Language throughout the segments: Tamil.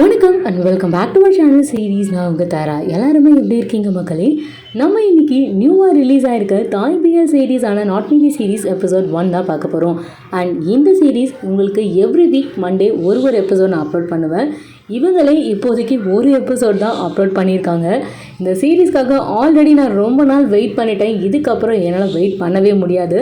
வணக்கம் and welcome back to our channel series. நான் உங்கள் தாரா. எல்லாருமே எப்படி இருக்கீங்க மக்களே? நம்ம இன்னைக்கு நியூவாக ரிலீஸ் ஆகிருக்க தாய் பிஎல் சீரீஸான நாட் மீதி சீரீஸ் எபிசோட் 1 தான் பார்க்க போகிறோம். அண்ட் இந்த சீரீஸ் உங்களுக்கு எவ்ரி வீக் மண்டே ஒரு எபிசோட் நான் அப்லோட் பண்ணுவேன். இவங்களே இப்போதைக்கு ஒரு எபிசோட் தான் அப்லோட் பண்ணியிருக்காங்க. இந்த சீரீஸ்க்காக ஆல்ரெடி நான் ரொம்ப நாள் வெயிட் பண்ணிட்டேன். இதுக்கப்புறம் என்னால் வெயிட் பண்ணவே முடியாது.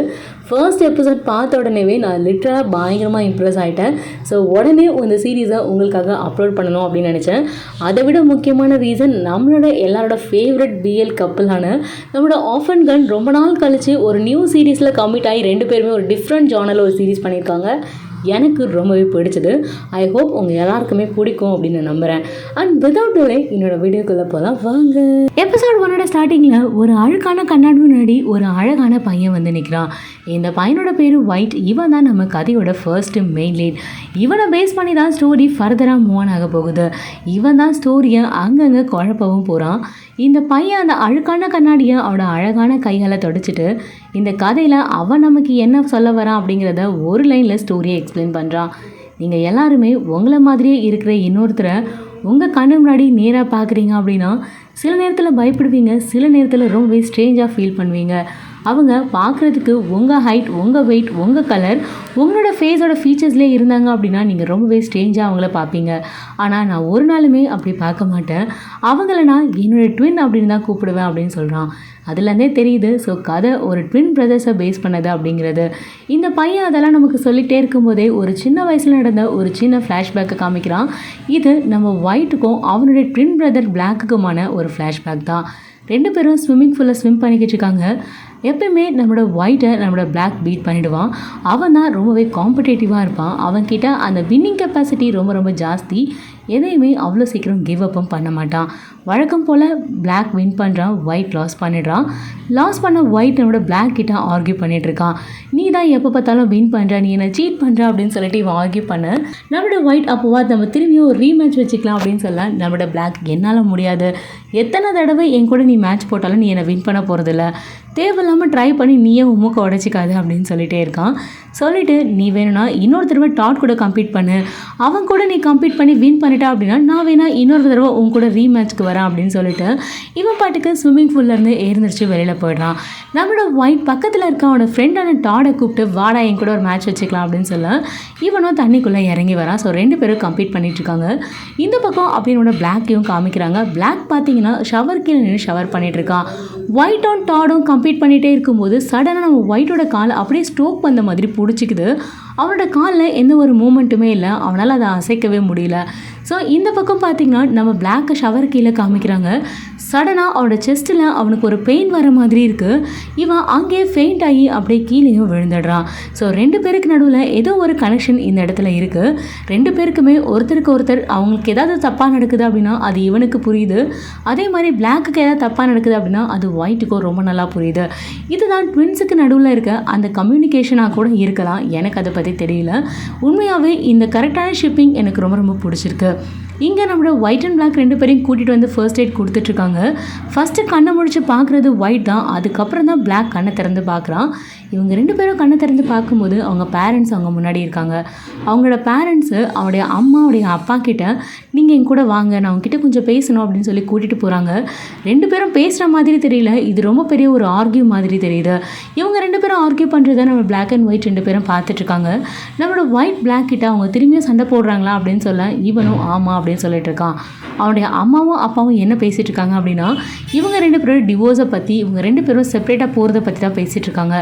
ஃபர்ஸ்ட் எபிசோட் பார்த்த உடனேவே நான் லிட்டரலாக பயங்கரமாக இம்ப்ரெஸ் ஆகிட்டேன். ஸோ உடனே இந்த சீரீஸை உங்களுக்காக அப்லோட் பண்ணணும் அப்படின்னு நினச்சேன். அதை விட முக்கியமான ரீசன், நம்மளோட எல்லாரோட ஃபேவரட் பிஎல் கப்பலான நம்மளோட ஆஃப் அண்ட் கன் ரொம்ப நாள் கழித்து ஒரு நியூ சீரீஸில் கமிட் ஆகி ரெண்டு பேருமே ஒரு டிஃப்ரெண்ட் ஜானரில் ஒரு சீரீஸ் பண்ணியிருக்காங்க. எனக்கு ரொம்பவே பிடிச்சது. ஐ ஹோப் உங்கள் எல்லாருக்குமே பிடிக்கும் அப்படின்னு நம்புகிறேன். அண்ட் விதவுட் டிலே என்னோட வீடியோக்குள்ளே போகலாம் வாங்க. எபிசோட் 1 ஸ்டார்டிங்கில் ஒரு அழுக்கான கண்ணாடி முன்னாடி ஒரு அழகான பையன் வந்து நிற்கிறான். இந்த பையனோட பேர் ஒயிட். இவன் தான் நம்ம கதையோட ஃபர்ஸ்ட் மெயின் லீட். இவனை பேஸ் பண்ணி தான் ஸ்டோரி ஃபர்தராக மூவ் ஆன் ஆக போகுது. இவன் தான் ஸ்டோரியை அங்கங்கே குழப்பவும் போகிறான். இந்த பையன் அந்த அழுக்கான கண்ணாடியை அவனோட அழகான கைகளை தொடச்சிட்டு இந்த கதையில் அவன் நமக்கு என்ன சொல்ல வரான் அப்படிங்கிறத ஒரு லைனில் ஸ்டோரியை எக்ஸ்பிளைன் பண்ணுறான். நீங்கள் எல்லாருமே உங்களை மாதிரியே இருக்கிற இன்னொருத்தரை உங்கள் கண்ணு முன்னாடி நேராக பார்க்குறீங்க அப்படின்னா சில நேரத்தில் பயப்படுவீங்க, சில நேரத்தில் ரொம்பவே ஸ்ட்ரேஞ்சாக ஃபீல் பண்ணுவீங்க. அவங்க பார்க்குறதுக்கு உங்கள் ஹைட், உங்கள் வெயிட், உங்கள் கலர், உங்களோட ஃபேஸோட ஃபீச்சர்ஸ்லேயே இருந்தாங்க அப்படின்னா நீங்கள் ரொம்பவே ஸ்ட்ரேஞ்சாக அவங்கள பார்ப்பீங்க. ஆனால் நான் ஒரு நாளுமே அப்படி பார்க்க மாட்டேன். அவங்கள நான் என்னோடய ட்வின் அப்படின்னு தான் கூப்பிடுவேன் அப்படின்னு சொல்கிறான். அதுலேருந்தே தெரியுது ஸோ கதை ஒரு ட்வின் பிரதர்ஸை பேஸ் பண்ணது அப்படிங்கிறது. இந்த பையன் அதெல்லாம் நமக்கு சொல்லிகிட்டே இருக்கும்போதே ஒரு சின்ன வயசில் நடந்த ஒரு சின்ன ஃப்ளாஷ்பேக்கை காமிக்கிறான். இது நம்ம ஒயிட்டுக்கும் அவனுடைய ட்வின் பிரதர் பிளாக்குக்குமான ஒரு ஃப்ளாஷ்பேக் தான். ரெண்டு பேரும் ஸ்விம்மிங் பூலில் ஸ்விம் பண்ணிக்கிட்டு இருக்காங்க. எப்பயுமே நம்மளோட ஒயிட்டை நம்மளோட பிளாக் பீட் பண்ணிவிடுவான். அவன் தான் ரொம்பவே காம்படேட்டிவாக இருப்பான். அவன்கிட்ட அந்த வின்னிங் கெப்பாசிட்டி ரொம்ப ரொம்ப ஜாஸ்தி. எதையுமே அவ்வளோ சீக்கிரம் கிவ் அப்பும் பண்ண மாட்டான். வழக்கம் போல் பிளாக் வின் பண்ணுறான், ஒயிட் லாஸ் பண்ணிடுறான். லாஸ் பண்ண ஒயிட் நம்மளோட பிளாக் கிட்ட ஆர்கியூ பண்ணிகிட்ருக்கான். நீ தான் எப்போ பார்த்தாலும் வின் பண்ணுற, நீ என்னை சீட் பண்ணுற அப்படின்னு சொல்லிட்டு இவன் ஆர்கியூ பண்ண நம்மளோட ஒயிட் அப்போவா நம்ம திரும்பியும் ஒரு ரீமேட்ச் வச்சுக்கலாம் அப்படின்னு சொல்ல நம்மளோட பிளாக் என்னால் முடியாது, எத்தனை தடவை என் கூட நீ மேட்ச் போட்டாலும் நீ என்னை வின் பண்ண போகிறதில்ல, தேவையில்லாமல் ட்ரை பண்ணி நீயே உமுக்க உடச்சிக்காது அப்படின்னு சொல்லிகிட்டே இருக்கான். சொல்லிவிட்டு நீ வேணும்னா இன்னொரு தடவை டாட் கூட கம்ப்ளீட் பண்ணு, அவன் கூட நீ கம்ப்ளீட் பண்ணி வின் பண்ணிட்டா அப்படின்னா நான் வேணா இன்னொரு தடவை உன் கூட ரீமேட்ச்க்கு வரேன் அப்படின்னு சொல்லிட்டு இவன் பாட்டுக்கு ஸ்விம்மிங் பூல்லேருந்து எழுந்திரிச்சு வெளியில் போயிடுறான். நம்மளோட ஒயிட் பக்கத்தில் இருக்க அவனோட ஃப்ரெண்டான டாடை கூப்பிட்டு வாடா என் கூட ஒரு மேட்ச் வச்சுக்கலாம் அப்படின்னு சொல்ல இவனும் தண்ணிக்குள்ளே இறங்கி வரான். ஸோ ரெண்டு பேரும் கம்ப்ளீட் பண்ணிகிட்ருக்காங்க. இந்த பக்கம் அப்படின்னோட பிளாக்கையும் காமிக்கிறாங்க. பிளாக் பார்த்தீங்கன்னா ஷவர் கீழே நின்று ஷவர் பண்ணிகிட்ருக்கான். ஒயிட்டும் டாடும் கம்ப்ளீட் பண்ணிகிட்டே இருக்கும்போது சடனாக நம்ம ஒயிட்டோட கால் அப்படியே ஸ்ட்ரோக் வந்த மாதிரி பிடிச்சிக்குது. அவனோட காலில் எந்த ஒரு மூமெண்ட்டுமே இல்லை, அவனால் அதை அசைக்கவே முடியல. ஸோ இந்த பக்கம் பார்த்திங்கன்னா நம்ம பிளாக்கை ஷவர் கீழே காமிக்கிறாங்க. சடனாக அவனோட செஸ்ட்டில் அவனுக்கு ஒரு பெயின் வர மாதிரி இருக்குது. இவன் அங்கேயே ஃபெயிண்ட் ஆகி அப்படியே கீழேயும் விழுந்துடுறான். ஸோ ரெண்டு பேருக்கு நடுவில் ஏதோ ஒரு கனெக்ஷன் இந்த இடத்துல இருக்குது. ரெண்டு பேருக்குமே ஒருத்தருக்கு ஒருத்தர் அவங்களுக்கு ஏதாவது தப்பாக நடக்குது அப்படின்னா அது இவனுக்கு புரியுது. அதே மாதிரி பிளாக்குக்கு ஏதாவது தப்பாக நடக்குது அப்படின்னா அது ஒயிட்டுக்கும் ரொம்ப நல்லா புரியுது. இதுதான் ட்வின்ஸுக்கு நடுவில் இருக்க அந்த கம்யூனிகேஷனாக கூட இருக்கலாம். எனக்கு அதை பற்றி தெரியல. உண்மையாகவே இந்த கரெக்டான ஷிப்பிங் எனக்கு ரொம்ப ரொம்ப பிடிச்சிருக்கு. இங்கே நம்மளோட ஒயிட் அண்ட் பிளாக் ரெண்டு பேரையும் கூட்டிகிட்டு வந்து ஃபர்ஸ்ட் எய்ட் கொடுத்துட்ருக்காங்க. ஃபஸ்ட்டு கண்ணை முடிச்சு பார்க்குறது ஒயிட் தான். அதுக்கப்புறம் தான் பிளாக் கண்ணை திறந்து பார்க்குறான். இவங்க ரெண்டு பேரும் கண்ணை திறந்து பார்க்கும்போது அவங்க பேரண்ட்ஸ் அவங்க முன்னாடி இருக்காங்க. அவங்களோட பேரண்ட்ஸு அவருடைய அம்மாவுடைய அப்பா கிட்ட நீங்கள் என் கூட வாங்க, நான் அவங்ககிட்ட கொஞ்சம் பேசணும் அப்படின்னு சொல்லி கூட்டிகிட்டு போகிறாங்க. ரெண்டு பேரும் பேசுகிற மாதிரி தெரியல, இது ரொம்ப பெரிய ஒரு ஆர்கியூ மாதிரி தெரியுது. இவங்க ரெண்டு பேரும் ஆர்கியூ பண்ணுறத நம்ம பிளாக் அண்ட் ஒயிட் ரெண்டு பேரும் பார்த்துட்ருக்காங்க. நம்மளோட ஒயிட் பிளாக் கிட்ட அவங்க திரும்பியும் சண்டை போடுறாங்களா அப்படின்னு சொல்ல இவனும் ஆமாம் அப்படின்னு சொல்லிட்டு இருக்கான். அவனுடைய அம்மாவும் அப்பாவும் என்ன பேசிகிட்டு இருக்காங்க அப்படின்னா இவங்க ரெண்டு பேரும் டிவோர்ஸை பற்றி, இவங்க ரெண்டு பேரும் செப்பரேட்டாக போகிறத பற்றி தான் பேசிகிட்டு இருக்காங்க.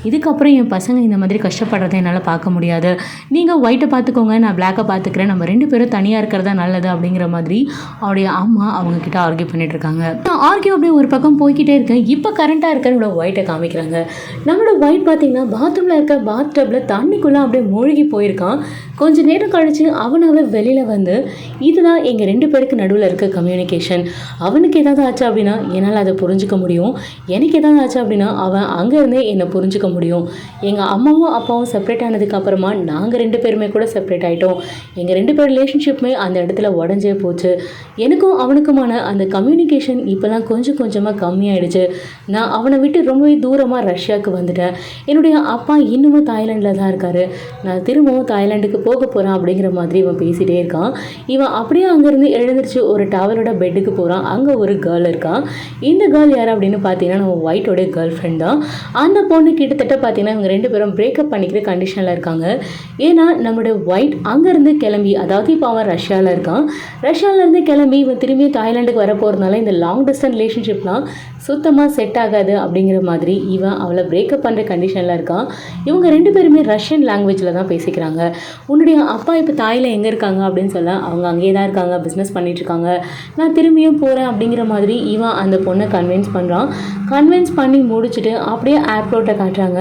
இதுக்கப்புறம் என் பசங்க இந்த மாதிரி கஷ்டப்படுறதை என்னால் பார்க்க முடியாது, நீங்கள் ஒயிட்டை பார்த்துக்கோங்க, நான் பிளாக்கை பார்த்துக்கிறேன், நம்ம ரெண்டு பேரும் தனியாக இருக்கிறதா நல்லது அப்படிங்கிற மாதிரி அவருடைய அம்மா அவங்கக்கிட்ட ஆர்கியூ பண்ணிகிட்ருக்காங்க. ஆர்கியூ அப்படியே ஒரு பக்கம் போய்கிட்டே இருக்கேன். இப்போ கரண்ட்டாக இருக்க நம்மளோட ஒயிட்டை காமிக்கிறாங்க. நம்மளோட ஒயிட் பார்த்திங்கன்னா பாத்ரூமில் இருக்க பாத் டப்பில் தண்ணிக்குள்ளே அப்படியே மூழ்கி போயிருக்கான். கொஞ்சம் நேரம் கழித்து அவனாவே வெளியில் வந்து இதுதான் எங்கள் ரெண்டு பேருக்கு நடுவில் இருக்க கம்யூனிகேஷன். அவனுக்கு ஏதாவது ஆச்சு அப்படின்னா என்னால் அதை புரிஞ்சுக்க முடியும், எனக்கு ஏதாவது ஆச்சு அப்படின்னா அவன் அங்கேருந்தே என்னை புரிஞ்சுக்க முடியும். எங்கள் அம்மாவும் அப்பாவும் செப்பரேட் ஆனதுக்கு அப்புறமா நாங்கள் ரெண்டு பேருமே கூட செப்பரேட் ஆகிட்டோம். எங்கள் ரெண்டு பேர் ரிலேஷன்ஷிப்புமே அந்த இடத்துல உடஞ்சே போச்சு. எனக்கும் அவனுக்குமான அந்த கம்யூனிகேஷன் இப்போலாம் கொஞ்சம் கொஞ்சமாக கம்மியாயிடுச்சு. நான் அவனை விட்டு ரொம்பவே தூரமாக ரஷ்யாவுக்கு வந்துட்டேன். என்னுடைய அப்பா இன்னமும் தாய்லாண்டில் தான் இருக்கார். நான் திரும்பவும் தாய்லாண்டுக்கு போக போகிறேன் அப்படிங்கிற மாதிரி இவன் பேசிகிட்டே இருக்கான். இவன் அப்படியே அங்கேருந்து எழுந்திரிச்சு ஒரு டவலோட பெட்டுக்கு போகிறான். அங்கே ஒரு கேர்ள் இருக்கான். இந்த கேர்ள் யார் அப்படின்னு பார்த்தீங்கன்னா நம்ம ஒயிட்டோட கேர்ள் ஃப்ரெண்ட் தான். அந்த பொண்ணு கிட்டத்தட்ட பார்த்தீங்கன்னா இவங்க 2 பேரும் பிரேக்கப் பண்ணிக்கிற கண்டிஷனில் இருக்காங்க. ஏன்னா நம்மளோட ஒயிட் அங்கேருந்து கிளம்பி, அதாவது இப்போ அவன் ரஷ்யாவில் இருக்கான். ரஷ்யாவிலேருந்து கிளம்பி இவன் திரும்பி தாய்லாண்டுக்கு வர போகிறதுனால இந்த லாங் டிஸ்டன்ஸ் ரிலேஷன்ஷிப்லாம் சுத்தமாக செட் ஆகாது அப்படிங்கிற மாதிரி இவன் அவளை பிரேக்கப் பண்ணுற கண்டிஷனில் இருக்கான். இவங்க 2 பேருமே ரஷ்யன் லாங்குவேஜில் தான் பேசிக்கிறாங்க. உன்னுடைய அப்பா இப்போ தாயில் எங்கே இருக்காங்க அப்படின்னு சொல்ல, அவங்க அங்கேயே தான் இருக்காங்க, பிஸ்னஸ் பண்ணிகிட்ருக்காங்க, நான் திரும்பியும் போகிறேன் அப்படிங்கிற மாதிரி இவன் அந்த பொண்ணை கன்வின்ஸ் பண்ணுறான். கன்வின்ஸ் பண்ணி முடிச்சுட்டு அப்படியே ஏர்போர்ட்டை காட்டுறாங்க.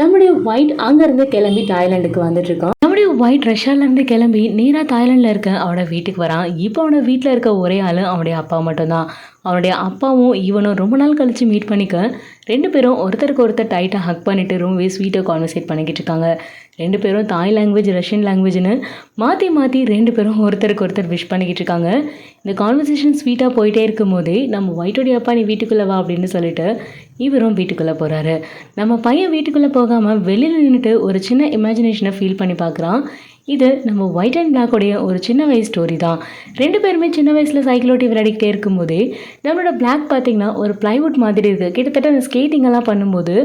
நம்முடைய ஒயிட் அங்கேருந்து கிளம்பி தாய்லாண்டுக்கு வந்துட்டுருக்கான். நம்முடைய ஒயிட் ரஷ்யாவிலேருந்து கிளம்பி நேராக தாய்லாண்டில் இருக்க அவனோட வீட்டுக்கு வரான். இப்போ அவனோட வீட்டில் இருக்க ஒரே ஆள் அவனுடைய அப்பா மட்டும்தான். அவனுடைய அப்பாவும் இவனும் ரொம்ப நாள் கழித்து மீட் பண்ணிக்க 2 பேரும் ஒருத்தருக்கு ஒருத்தர் டைட்டாக ஹக் பண்ணிவிட்டு ரொம்பவே ஸ்வீட்டாக கான்வர்சேட் பண்ணிக்கிட்டு இருக்காங்க. 2 பேரும் தாய் லாங்குவேஜ் ரஷ்யன் லாங்குவேஜ்னு மாற்றி 2 பேரும் ஒருத்தருக்கு ஒருத்தர் விஷ் பண்ணிக்கிட்டு இருக்காங்க. இந்த கான்வர்சேஷன் ஸ்வீட்டாக போயிட்டே இருக்கும் போதே நம்ம ஒயிட்டோடைய அப்பா நீ வீட்டுக்குள்ளே வா அப்படின்னு சொல்லிட்டு இவரும் வீட்டுக்குள்ளே போகிறாரு. நம்ம பையன் வீட்டுக்குள்ளே போகாமல் வெளியில் நின்றுட்டு ஒரு சின்ன இமேஜினேஷனை ஃபீல் பண்ணி பார்க்குறான். இது நம்ம ஒயிட் அண்ட் பிளாக்கோடைய ஒரு சின்ன வயசு ஸ்டோரி தான். 2 பேருமே சின்ன வயசில் சைக்கிள் ஓட்டி விளையாடிக்கிட்டே இருக்கும்போதே நம்மளோட பிளாக் பார்த்திங்கன்னா ஒரு பிளைவுட் மாதிரி இருக்குது. கிட்டத்தட்ட அந்த ஸ்கேட்டிங்கெல்லாம் பண்ணும்போது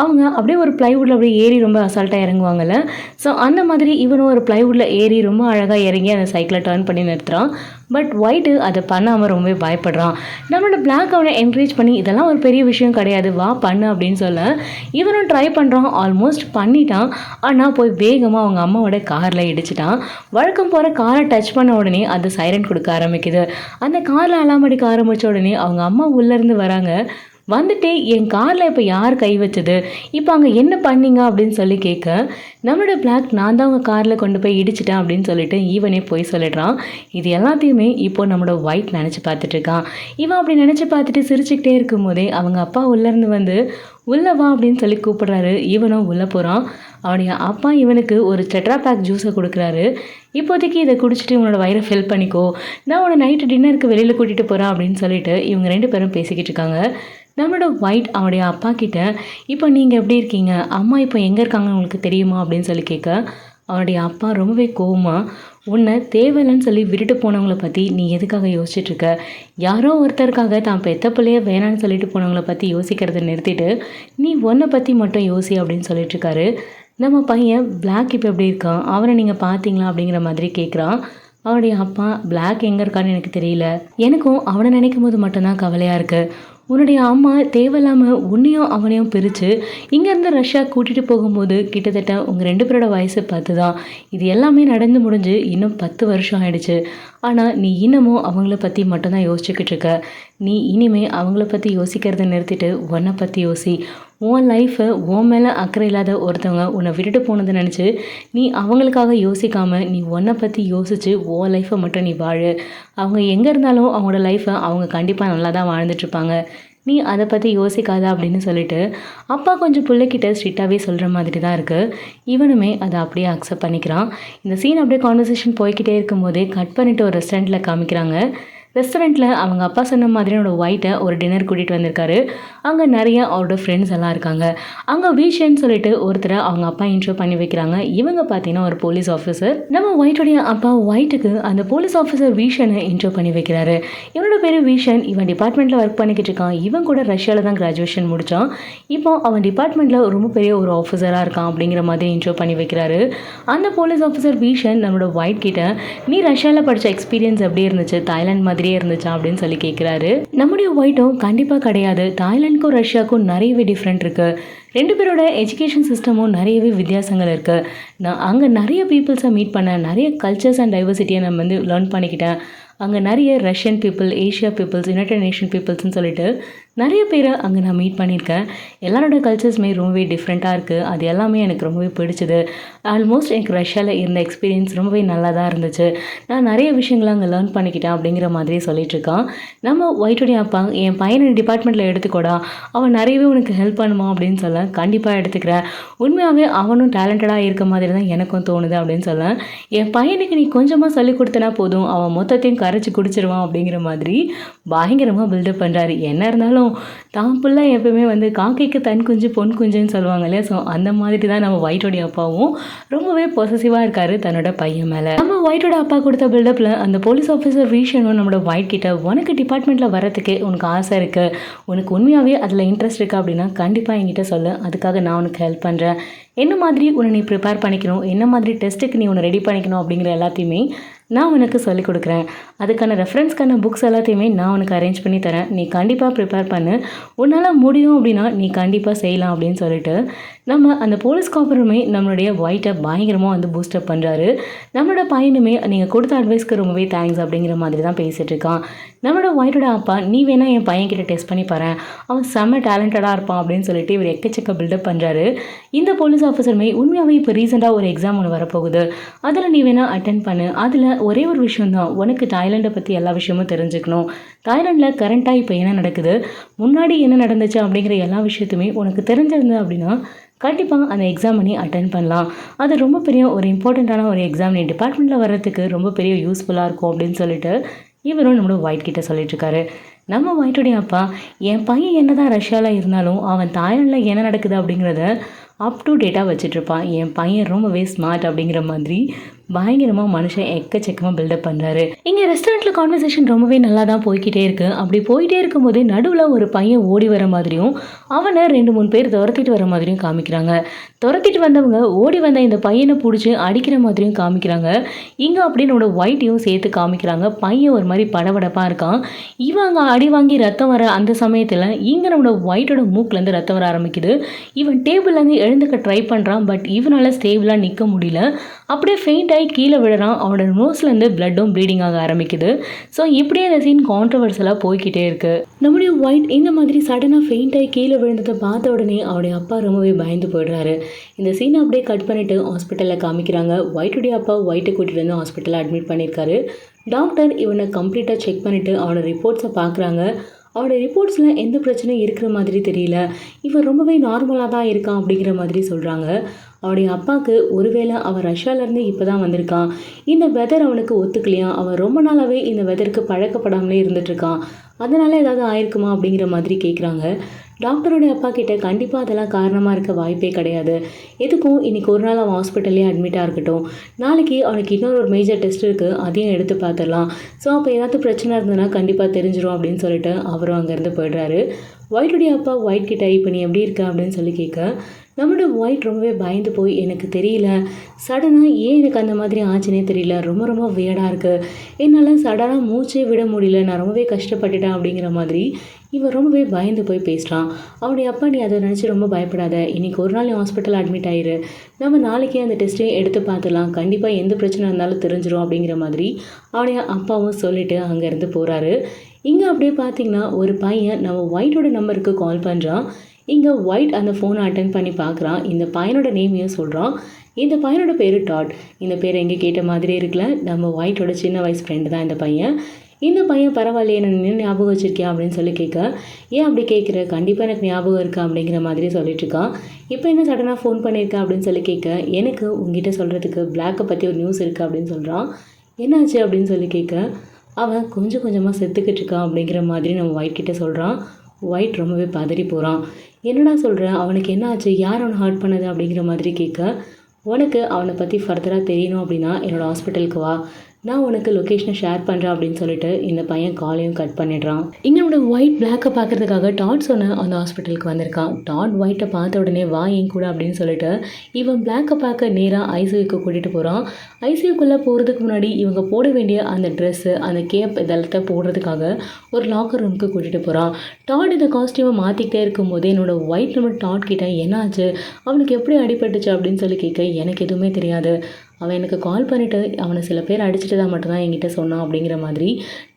அவங்க அப்படியே ஒரு பிளைவுட்டில் அப்படியே ஏறி ரொம்ப அசால்ட்டாக இறங்குவாங்கள்ல. ஸோ அந்த மாதிரி இவனும் ஒரு பிளைவுட்டில் ஏறி ரொம்ப அழகாக இறங்கி அந்த சைக்கிளை டர்ன் பண்ணி நிறுத்துறான். பட் ஒயிட்டு அதை பண்ணாமல் ரொம்பவே பயப்படுறான். நம்மளோட பிளாக் அவனை என்கரேஜ் பண்ணி இதெல்லாம் ஒரு பெரிய விஷயம் கிடையாது, வா பண்ணு அப்படின்னு சொல்ல இவனும் ட்ரை பண்ணுறான். ஆல்மோஸ்ட் பண்ணிட்டான். ஆனால் போய் வேகமாக அவங்க அம்மாவோட காரில் இடிச்சிட்டான். வழக்கம் போகிற காரை டச் பண்ண உடனே அது சைரன் கொடுக்க ஆரம்பிக்குது. அந்த காரில் அலாம் அடிக்க ஆரம்பித்த உடனே அவங்க அம்மா உள்ளேருந்து வராங்க. வந்துட்டு என் காரில் இப்போ யார் கை வச்சது, இப்போ அங்கே என்ன பண்ணீங்க அப்படின்னு சொல்லி கேட்க, நம்மளோட பிளாக் நான் தான் அவங்க காரில் கொண்டு போய் இடிச்சிட்டேன் அப்படின்னு சொல்லிட்டு ஈவனே போய் சொல்லிடுறான். இது எல்லாத்தையுமே இப்போ நம்மளோட ஒயிட் நினச்சி பார்த்துட்ருக்கான். இவன் அப்படி நினச்சி பார்த்துட்டு சிரிச்சுக்கிட்டே இருக்கும் போதே அவங்க அப்பா உள்ளேருந்து வந்து உள்ளே வா அப்படின்னு சொல்லி கூப்பிட்றாரு. இவனும் உள்ளே போகிறான். அவனுடைய அப்பா இவனுக்கு ஒரு டெட்ரா பேக் ஜூஸை கொடுக்குறாரு. இப்போதைக்கு இதை குடிச்சிட்டு உன்னோட வயிறை ஃபில் பண்ணிக்கோ, நான் உன்னை நைட்டு டின்னருக்கு வெளியில் கூட்டிகிட்டு போகிறேன் அப்படின்னு சொல்லிட்டு இவங்க 2 பேரும் பேசிக்கிட்டு இருக்காங்க. நம்மளோட ஒயிட் அவனுடைய அப்பா கிட்ட இப்போ நீங்கள் எப்படி இருக்கீங்க, அம்மா இப்போ எங்கே இருக்காங்கன்னு உங்களுக்கு தெரியுமா அப்படின்னு சொல்லி கேட்க, அவனுடைய அப்பா ரொம்பவே கோவமாக உன்னை தேவையில்லைன்னு சொல்லி விட்டுட்டு போனவங்கள பற்றி நீ எதுக்காக யோசிச்சுட்ருக்க, யாரோ ஒருத்தருக்காக தான் பெத்த பிள்ளைய வேணான்னு சொல்லிட்டு போனவங்கள பற்றி யோசிக்கிறத நிறுத்திட்டு நீ உன்னை பற்றி மட்டும் யோசி அப்படின்னு சொல்லிட்டுருக்காரு. நம்ம பையன் பிளாக் இப்போ எப்படி இருக்கான், அவனை நீங்கள் பார்த்தீங்களா அப்படிங்கிற மாதிரி கேட்குறான். அவனுடைய அப்பா பிளாக் எங்கே இருக்கான்னு எனக்கு தெரியல, எனக்கும் அவனை நினைக்கும் போது மட்டும்தான் கவலையாக இருக்குது. உன்னுடைய அம்மா தேவையில்லாமல் உன்னையும் அவனையும் பிரித்து இங்கேருந்து ரஷ்யா கூட்டிகிட்டு போகும்போது கிட்டத்தட்ட உங்கள் 2 பேரோட வயசு 10 தான். இது எல்லாமே நடந்து முடிஞ்சு இன்னும் 10 வருஷம் ஆயிடுச்சு. ஆனால் நீ இன்னமும் அவங்கள பற்றி மட்டும்தான் யோசிச்சுக்கிட்டு இருக்க. நீ இனிமேல் அவங்கள பற்றி யோசிக்கிறத நிறுத்திட்டு உன்னை பற்றி யோசி. உன் லைஃப்பை உன் மேலே அக்கறை இல்லாத ஒருத்தவங்க உன்னை விட்டுட்டு போனதை நினச்சி நீ அவங்களுக்காக யோசிக்காமல் நீ உன்னை பற்றி யோசித்து உன் லைஃப்பை மட்டும் நீ வாழு. அவங்க எங்கே இருந்தாலும் அவங்களோட லைஃப்பை அவங்க கண்டிப்பாக நல்லா தான் வாழ்ந்துட்டுருப்பாங்க, நீ அதை பற்றி யோசிக்காத அப்படின்னு சொல்லிட்டு அப்பா கொஞ்சம் பிள்ளைக்கிட்ட ஸ்ட்ரிக்டாகவே சொல்கிற மாதிரி தான் இருக்குது. இவனுமே அதை அப்படியே அக்செப்ட் பண்ணிக்கிறான். இந்த சீன் அப்படியே கான்வர்சேஷன் போய்கிட்டே இருக்கும்போதே கட் பண்ணிவிட்டு ஒரு ரெஸ்டாரண்ட்டில் காமிக்கிறாங்க. ரெஸ்டாரண்ட்டில் அவங்க அப்பா சொன்ன மாதிரி என்னோட ஒயிட்டை ஒரு டின்னர் கூட்டிகிட்டு வந்திருக்காரு. அங்கே நிறைய அவரோட ஃப்ரெண்ட்ஸ் எல்லாம் இருக்காங்க. அங்கே விஷன்னு சொல்லிட்டு ஒருத்தரை அவங்க அப்பா இன்ட்ரோ பண்ணி வைக்கிறாங்க. இவங்க பார்த்தீங்கன்னா ஒரு போலீஸ் ஆஃபீஸர். நம்ம ஒயிட்டோடைய அப்பா ஒயிட்டுக்கு அந்த போலீஸ் ஆஃபீஸர் விஷனை இன்ட்ரோ பண்ணி வைக்கிறாரு. இவனோட பேர் விஷன். இவன் டிபார்ட்மெண்ட்டில் ஒர்க் பண்ணிக்கிட்டு இருக்கான். இவன் கூட ரஷ்யாவில் தான் கிராஜுவேஷன் முடித்தான். இப்போ அவன் டிபார்ட்மெண்ட்டில் ரொம்ப பெரிய ஒரு ஆஃபீஸராக இருக்கான் அப்படிங்கிற மாதிரி இன்ட்ரோ பண்ணி வைக்கிறாரு. அந்த போலீஸ் ஆஃபீஸர் விஷன் நம்மளோட ஒயிட் கிட்ட நீ ரஷ்யாவில் படித்த எக்ஸ்பீரியன்ஸ் எப்படி இருந்துச்சு, தாய்லாந்து மாதிரியே இருந்துச்சா அப்படின்னு சொல்லி கேட்குறாரு. நம்முடைய ஒயிட்டும் கண்டிப்பாக கிடையாது, தாய்லாந்துக்கும் ரஷ்யாவுக்கும் நிறையவே டிஃப்ரெண்ட் இருக்குது. 2 பேரோட எஜுகேஷன் சிஸ்டமும் நிறையவே வித்தியாசங்கள் இருக்குது. நான் அங்கே நிறைய பீப்புள்ஸை மீட் பண்ணேன், நிறைய கல்ச்சர்ஸ் அண்ட் டைவர்சிட்டியை நம்ம வந்து லேர்ன் பண்ணிக்கிட்டேன். அங்கே நிறைய Russian people, Asia peoples, United Nation பீப்புள்ஸ்னு சொல்லிட்டு நிறைய பேரை அங்கே நான் மீட் பண்ணியிருக்கேன். எல்லாரோட கல்ச்சர்ஸுமே ரொம்பவே டிஃப்ரெண்ட்டாக இருக்குது. அது எல்லாமே எனக்கு ரொம்பவே பிடிச்சது. ஆல்மோஸ்ட் எனக்கு ரஷ்யாவில் இருந்த எக்ஸ்பீரியன்ஸ் ரொம்பவே நல்லா தான் இருந்துச்சு. நான் நிறைய விஷயங்களை அங்கே லேர்ன் பண்ணிக்கிட்டேன் அப்படிங்கிற மாதிரி சொல்லிகிட்ருக்கான். நம்ம ஒயிட்டோடைய அப்பா என் பையனை டிபார்ட்மெண்ட்டில் எடுத்துக்கூடா, அவன் நிறையவே உனக்கு ஹெல்ப் பண்ணுமா அப்படின்னு சொல்ல, கண்டிப்பாக எடுத்துக்கிறேன், உண்மையாகவே அவனும் டேலண்டடாக இருக்க மாதிரி தான் எனக்கும் தோணுது அப்படின்னு சொல்ல, என் பையனுக்கு நீ கொஞ்சமாக சொல்லிக் கொடுத்தனா போதும், அவன் மொத்தத்தையும் கரைச்சி குடிச்சிருவான் அப்படிங்கிற மாதிரி பயங்கரமாக பில்டப் பண்ணுறாரு. என்ன இருந்தாலும் இருந்தாலும் தான் பிள்ளை எப்பவுமே வந்து காக்கைக்கு தன் குஞ்சு பொன் குஞ்சுன்னு சொல்லுவாங்க இல்லையா. ஸோ அந்த மாதிரி தான் நம்ம ஒயிட்டோடைய அப்பாவும் ரொம்பவே பொசசிவாக இருக்காரு தன்னோட பையன் மேலே. நம்ம ஒயிட்டோட அப்பா கொடுத்த பில்டப்பில் அந்த போலீஸ் ஆஃபீஸர் விஷயம் நம்மளோட ஒயிட் கிட்ட உனக்கு டிபார்ட்மெண்ட்டில் வரதுக்கு உனக்கு ஆசை இருக்குது, உனக்கு உண்மையாகவே அதில் இன்ட்ரெஸ்ட் இருக்குது அப்படின்னா கண்டிப்பாக என்கிட்ட சொல்லு, அதுக்காக நான் உனக்கு ஹெல்ப் பண்ணுறேன். என்ன மாதிரி உன்னை நீ ப்ரிப்பேர் பண்ணிக்கணும், என்ன மாதிரி டெஸ்ட்டுக்கு நீ உன்னை ரெடி பண்ணிக்கணும் அப்படிங்கிற எல்லாத்தையுமே நான் உனக்கு சொல்லிக் கொடுக்குறேன். அதுக்கான ரெஃபரன்ஸ்க்கான புக்ஸ் எல்லாத்தையுமே நான் உனக்கு அரேஞ்ச் பண்ணி தரேன். நீ கண்டிப்பாக ப்ரிப்பேர் பண்ணு, உன்னால் முடியும் அப்படின்னா நீ கண்டிப்பாக செய்யலாம் அப்படின்னு சொல்லிட்டு நம்ம அந்த போலீஸ் காப்பருமே நம்மளுடைய ஒயிட்டை பயங்கரமாக வந்து பூஸ்டப் பண்ணுறாரு. நம்மளோட பையனுமே நீங்கள் கொடுத்த அட்வைஸ்க்கு ரொம்பவே தேங்க்ஸ் அப்படிங்கிற மாதிரி தான் பேசிகிட்டு இருக்கான். நம்மளோட ஒயிட்டோட அப்பா நீ வேணா என் பையன்கிட்ட டெஸ்ட் பண்ணி பாரு, அவன் செம்ம டேலண்டடாக இருப்பான் அப்படின்னு சொல்லிட்டு இவர் எக்கச்சக்க பில்டப் பண்ணுறாரு. இந்த போலீஸ் ஆஃபீஸருமே உண்மையாகவே இப்போ ரீசெண்டாக ஒரு எக்ஸாம் ஒன்று வரப்போகுது, அதில் நீ வேணா அட்டென்ட் பண்ணு. அதில் ஒரே ஒரு விஷயம் தான், உனக்கு தாய்லாண்டை பற்றி எல்லா விஷயமும் தெரிஞ்சுக்கணும். தாய்லாண்டில் கரண்ட்டாக இப்போ என்ன நடக்குது, முன்னாடி என்ன நடந்துச்சு அப்படிங்கிற எல்லா விஷயத்துமே உனக்கு தெரிஞ்சிருந்தது அப்படின்னா கண்டிப்பாக அந்த எக்ஸாம் நீ அட்டென்ட் பண்ணலாம். அது ரொம்ப பெரிய ஒரு இம்பார்ட்டண்ட்டான ஒரு எக்ஸாம், நீ டிபார்ட்மெண்ட்டில் வர்றதுக்கு ரொம்ப பெரிய யூஸ்ஃபுல்லாக இருக்கும் அப்படின்னு சொல்லிட்டு இவரும் நம்மளோட ஒயிட் கிட்ட சொல்லிட்டு இருக்காரு. நம்ம ஒயிட்டுடைய அப்பா என் பையன் என்ன தான் ரஷ்யாவில் இருந்தாலும் அவன் தாய்லாண்டில் என்ன நடக்குது அப்படிங்கிறத அப் டு டேட்டாக வச்சுட்ருப்பான். என் பையன் ரொம்பவே ஸ்மார்ட் அப்படிங்கிற மாதிரி பயங்கரமாக மனுஷன் எக்கச்சக்கமாக பில்டப் பண்ணுறாரு. இங்கே ரெஸ்டாரண்ட்டில் கான்வர்சேஷன் ரொம்பவே நல்லா தான் போய்கிட்டே இருக்குது. அப்படி போயிட்டே இருக்கும்போது நடுவில் ஒரு பையன் ஓடி வர மாதிரியும் அவனை 2-3 பேர் துரத்திட்டு வர மாதிரியும் காமிக்கிறாங்க. துரத்திட்டு வந்தவங்க ஓடி வந்த இந்த பையனை பிடிச்சி அடிக்கிற மாதிரியும் காமிக்கிறாங்க. இங்கே அப்படி நம்மளோட ஒயிட்டையும் சேர்த்து காமிக்கிறாங்க. பையன் ஒரு மாதிரி படபடப்பாக இருக்கான். இவன் அங்கே அடி வாங்கி ரத்தம் வர அந்த சமயத்தில் இங்கே நம்மளோட ஒயிட்டோட மூக்கிலேருந்து ரத்தம் வர ஆரம்பிக்குது. இவன் டேபிள்லேருந்து எழுந்துக்க ட்ரை பண்ணுறான். பட் இவனால் ஸ்டேபிளாக நிற்க முடியல. அப்படியே ஃபெயிண்ட் ஆகி கீழே விழுறான். அவனோட நோஸ்லேருந்து பிளட்டும் ப்ளீடிங் ஆக ஆரம்பிக்குது. ஸோ இப்படியே அந்த சீன் கான்ட்ரவர்சலாக போய்கிட்டே இருக்குது. நம்முடைய ஒயிட் இந்த மாதிரி சடனாக ஃபெயிண்ட் ஆகி கீழே விழுந்ததை பார்த்த உடனே அவருடைய அப்பா ரொம்பவே பயந்து போயிடுறாரு. இந்த சீனை அப்படியே கட் பண்ணிவிட்டு ஹாஸ்பிட்டலில் காமிக்கிறாங்க. ஒயிட்டுடைய அப்பா ஒயிட்டை கூட்டிகிட்டு வந்து ஹாஸ்பிட்டலில் அட்மிட் பண்ணியிருக்காரு. டாக்டர் இவனை கம்ப்ளீட்டாக செக் பண்ணிவிட்டு அவனோட ரிப்போர்ட்ஸை பார்க்குறாங்க. அவனோட ரிப்போர்ட்ஸில் எந்த பிரச்சனையும் இருக்கிற மாதிரி தெரியல, இவன் ரொம்பவே நார்மலாக தான் இருக்கான் அப்படிங்கிற மாதிரி சொல்கிறாங்க. அவனுடைய அப்பாவுக்கு ஒருவேளை அவன் ரஷ்யாவிலேருந்து இப்போ தான் வந்திருக்கான், இந்த வெதர் அவனுக்கு ஒத்துக்கலையா, அவன் ரொம்ப நாளாகவே இந்த வெதருக்கு பழக்கப்படாமலே இருந்துகிட்ருக்கான், அதனால் ஏதாவது ஆயிருக்குமா அப்படிங்கிற மாதிரி கேட்குறாங்க. டாக்டருடைய அப்பா கிட்ட கண்டிப்பாக அதெல்லாம் காரணமாக இருக்க வாய்ப்பே கிடையாது, எதுக்கும் இன்றைக்கி ஒரு நாள் அவன் ஹாஸ்பிட்டல்லே அட்மிட்டாக இருக்கட்டும், நாளைக்கு அவனுக்கு இன்னொரு மேஜர் டெஸ்ட் இருக்குது, அதையும் எடுத்து பார்த்துடலாம். ஸோ அப்போ ஏதாவது பிரச்சனை இருந்ததுன்னா கண்டிப்பாக தெரிஞ்சிடும் அப்படின்னு சொல்லிட்டு அவரும் அங்கேருந்து போய்ட்றாரு. ஒயிட்டுடைய அப்பா ஒயிட் கிட்ட இப்போ நீ எப்படி இருக்க அப்படின்னு சொல்லி கேட்க, நம்மளோட ஒயிட் ரொம்பவே பயந்து போய் எனக்கு தெரியல, சடனாக ஏன் எனக்கு அந்த மாதிரி ஆச்சுனே தெரியல, ரொம்ப ரொம்ப வியர்டாக இருக்குது, என்னால் சடனாக மூச்சே விட முடியல, நான் ரொம்பவே கஷ்டப்பட்டுட்டேன் அப்படிங்கிற மாதிரி இவன் ரொம்பவே பயந்து போய் பேசுகிறான். அவனுடைய அப்பா நீ அதை நினச்சி ரொம்ப பயப்படாத, இன்றைக்கி ஒரு நாள் ஹாஸ்பிட்டல் அட்மிட் ஆயிரு, நம்ம நாளைக்கே அந்த டெஸ்ட்டையும் எடுத்து பார்த்துலாம், கண்டிப்பாக எந்த பிரச்சனை இருந்தாலும் தெரிஞ்சிடும் அப்படிங்கிற மாதிரி அவனுடைய அப்பாவும் சொல்லிவிட்டு அங்கேருந்து போகிறாரு. இங்கே அப்படியே பார்த்தீங்கன்னா ஒரு பையன் நம்ம ஒயிட்டோட நம்பருக்கு கால் பண்ணுறான். இங்கே ஒயிட் அந்த ஃபோனை அட்டென்ட் பண்ணி பார்க்குறான். இந்த பையனோட நேமையும் சொல்கிறான். இந்த பையனோட பேர் டாட். இந்த பேர் எங்கே கேட்ட மாதிரி இருக்குல்ல, நம்ம ஒயிட்டோட சின்ன வயசு ஃப்ரெண்டு தான் இந்த பையன். இந்த பையன் பரவாயில்லையே நான் நின்று ஞாபகம் வச்சுருக்கேன் அப்படின்னு சொல்லி கேட்க, ஏன் அப்படி கேட்குற, கண்டிப்பாக எனக்கு ஞாபகம் இருக்கா அப்படிங்கிற மாதிரி சொல்லிட்டு இருக்கான். இப்போ என்ன சடனாக ஃபோன் பண்ணியிருக்கேன் அப்படின்னு சொல்லி கேட்க, எனக்கு உங்ககிட்ட சொல்கிறதுக்கு பிளாக்கை பற்றி ஒரு நியூஸ் இருக்குது அப்படின்னு சொல்கிறான். என்னாச்சு அப்படின்னு சொல்லி கேட்க, அவன் கொஞ்சம் கொஞ்சமாக செத்துக்கிட்டு இருக்கான் அப்படிங்கிற மாதிரி நம்ம ஒயிட் கிட்டே சொல்கிறான். ஒயிட் ரொம்பவே பதறி போகிறான். என்னடா சொல்கிறேன், அவனுக்கு என்ன ஆச்சு, யார் அவனை ஹர்ட் பண்ணது அப்படிங்கிற மாதிரி கேட்க, உனக்கு அவனை பற்றி ஃபர்தராக தெரியணும் அப்படின்னா என்னோடய ஹாஸ்பிட்டலுக்கு வா, நான் உனக்கு லொக்கேஷனை ஷேர் பண்ணுறேன் அப்படின்னு சொல்லிட்டு இந்த பையன் காலையும் கட் பண்ணிடுறான். இவனோட ஒயிட் பிளாக்கை பார்க்குறதுக்காக டாட் சொன்ன அந்த ஹாஸ்பிட்டலுக்கு வந்திருக்கான். டாட் ஒயிட்டை பார்த்த உடனே வா என் கூட அப்படின்னு சொல்லிட்டு இவன் பிளாக்கை பார்க்க நேராக ஐசியூக்கு கூட்டிகிட்டு போகிறான். ஐசியூக்குள்ளே போகிறதுக்கு முன்னாடி இவங்க போட வேண்டிய அந்த ட்ரெஸ்ஸு அந்த கேப் இதெல்லாத்த போடுறதுக்காக ஒரு லாக்கர் ரூமுக்கு கூட்டிகிட்டு போகிறான். டாட் இந்த காஸ்டியூமை மாற்றிக்கிட்டே இருக்கும்போது என்னோட ஒயிட் நம்ம டாட் கிட்ட என்னாச்சு, அவனுக்கு எப்படி அடிபட்டுச்சு அப்படின்னு சொல்லி கேட்க, எனக்கு எதுவுமே தெரியாது, அவன் எனக்கு கால் பண்ணிவிட்டு அவனை சில பேர் அடிச்சுட்டு தான் மட்டும்தான் என்கிட்ட சொன்னான் அப்படிங்கிற மாதிரி.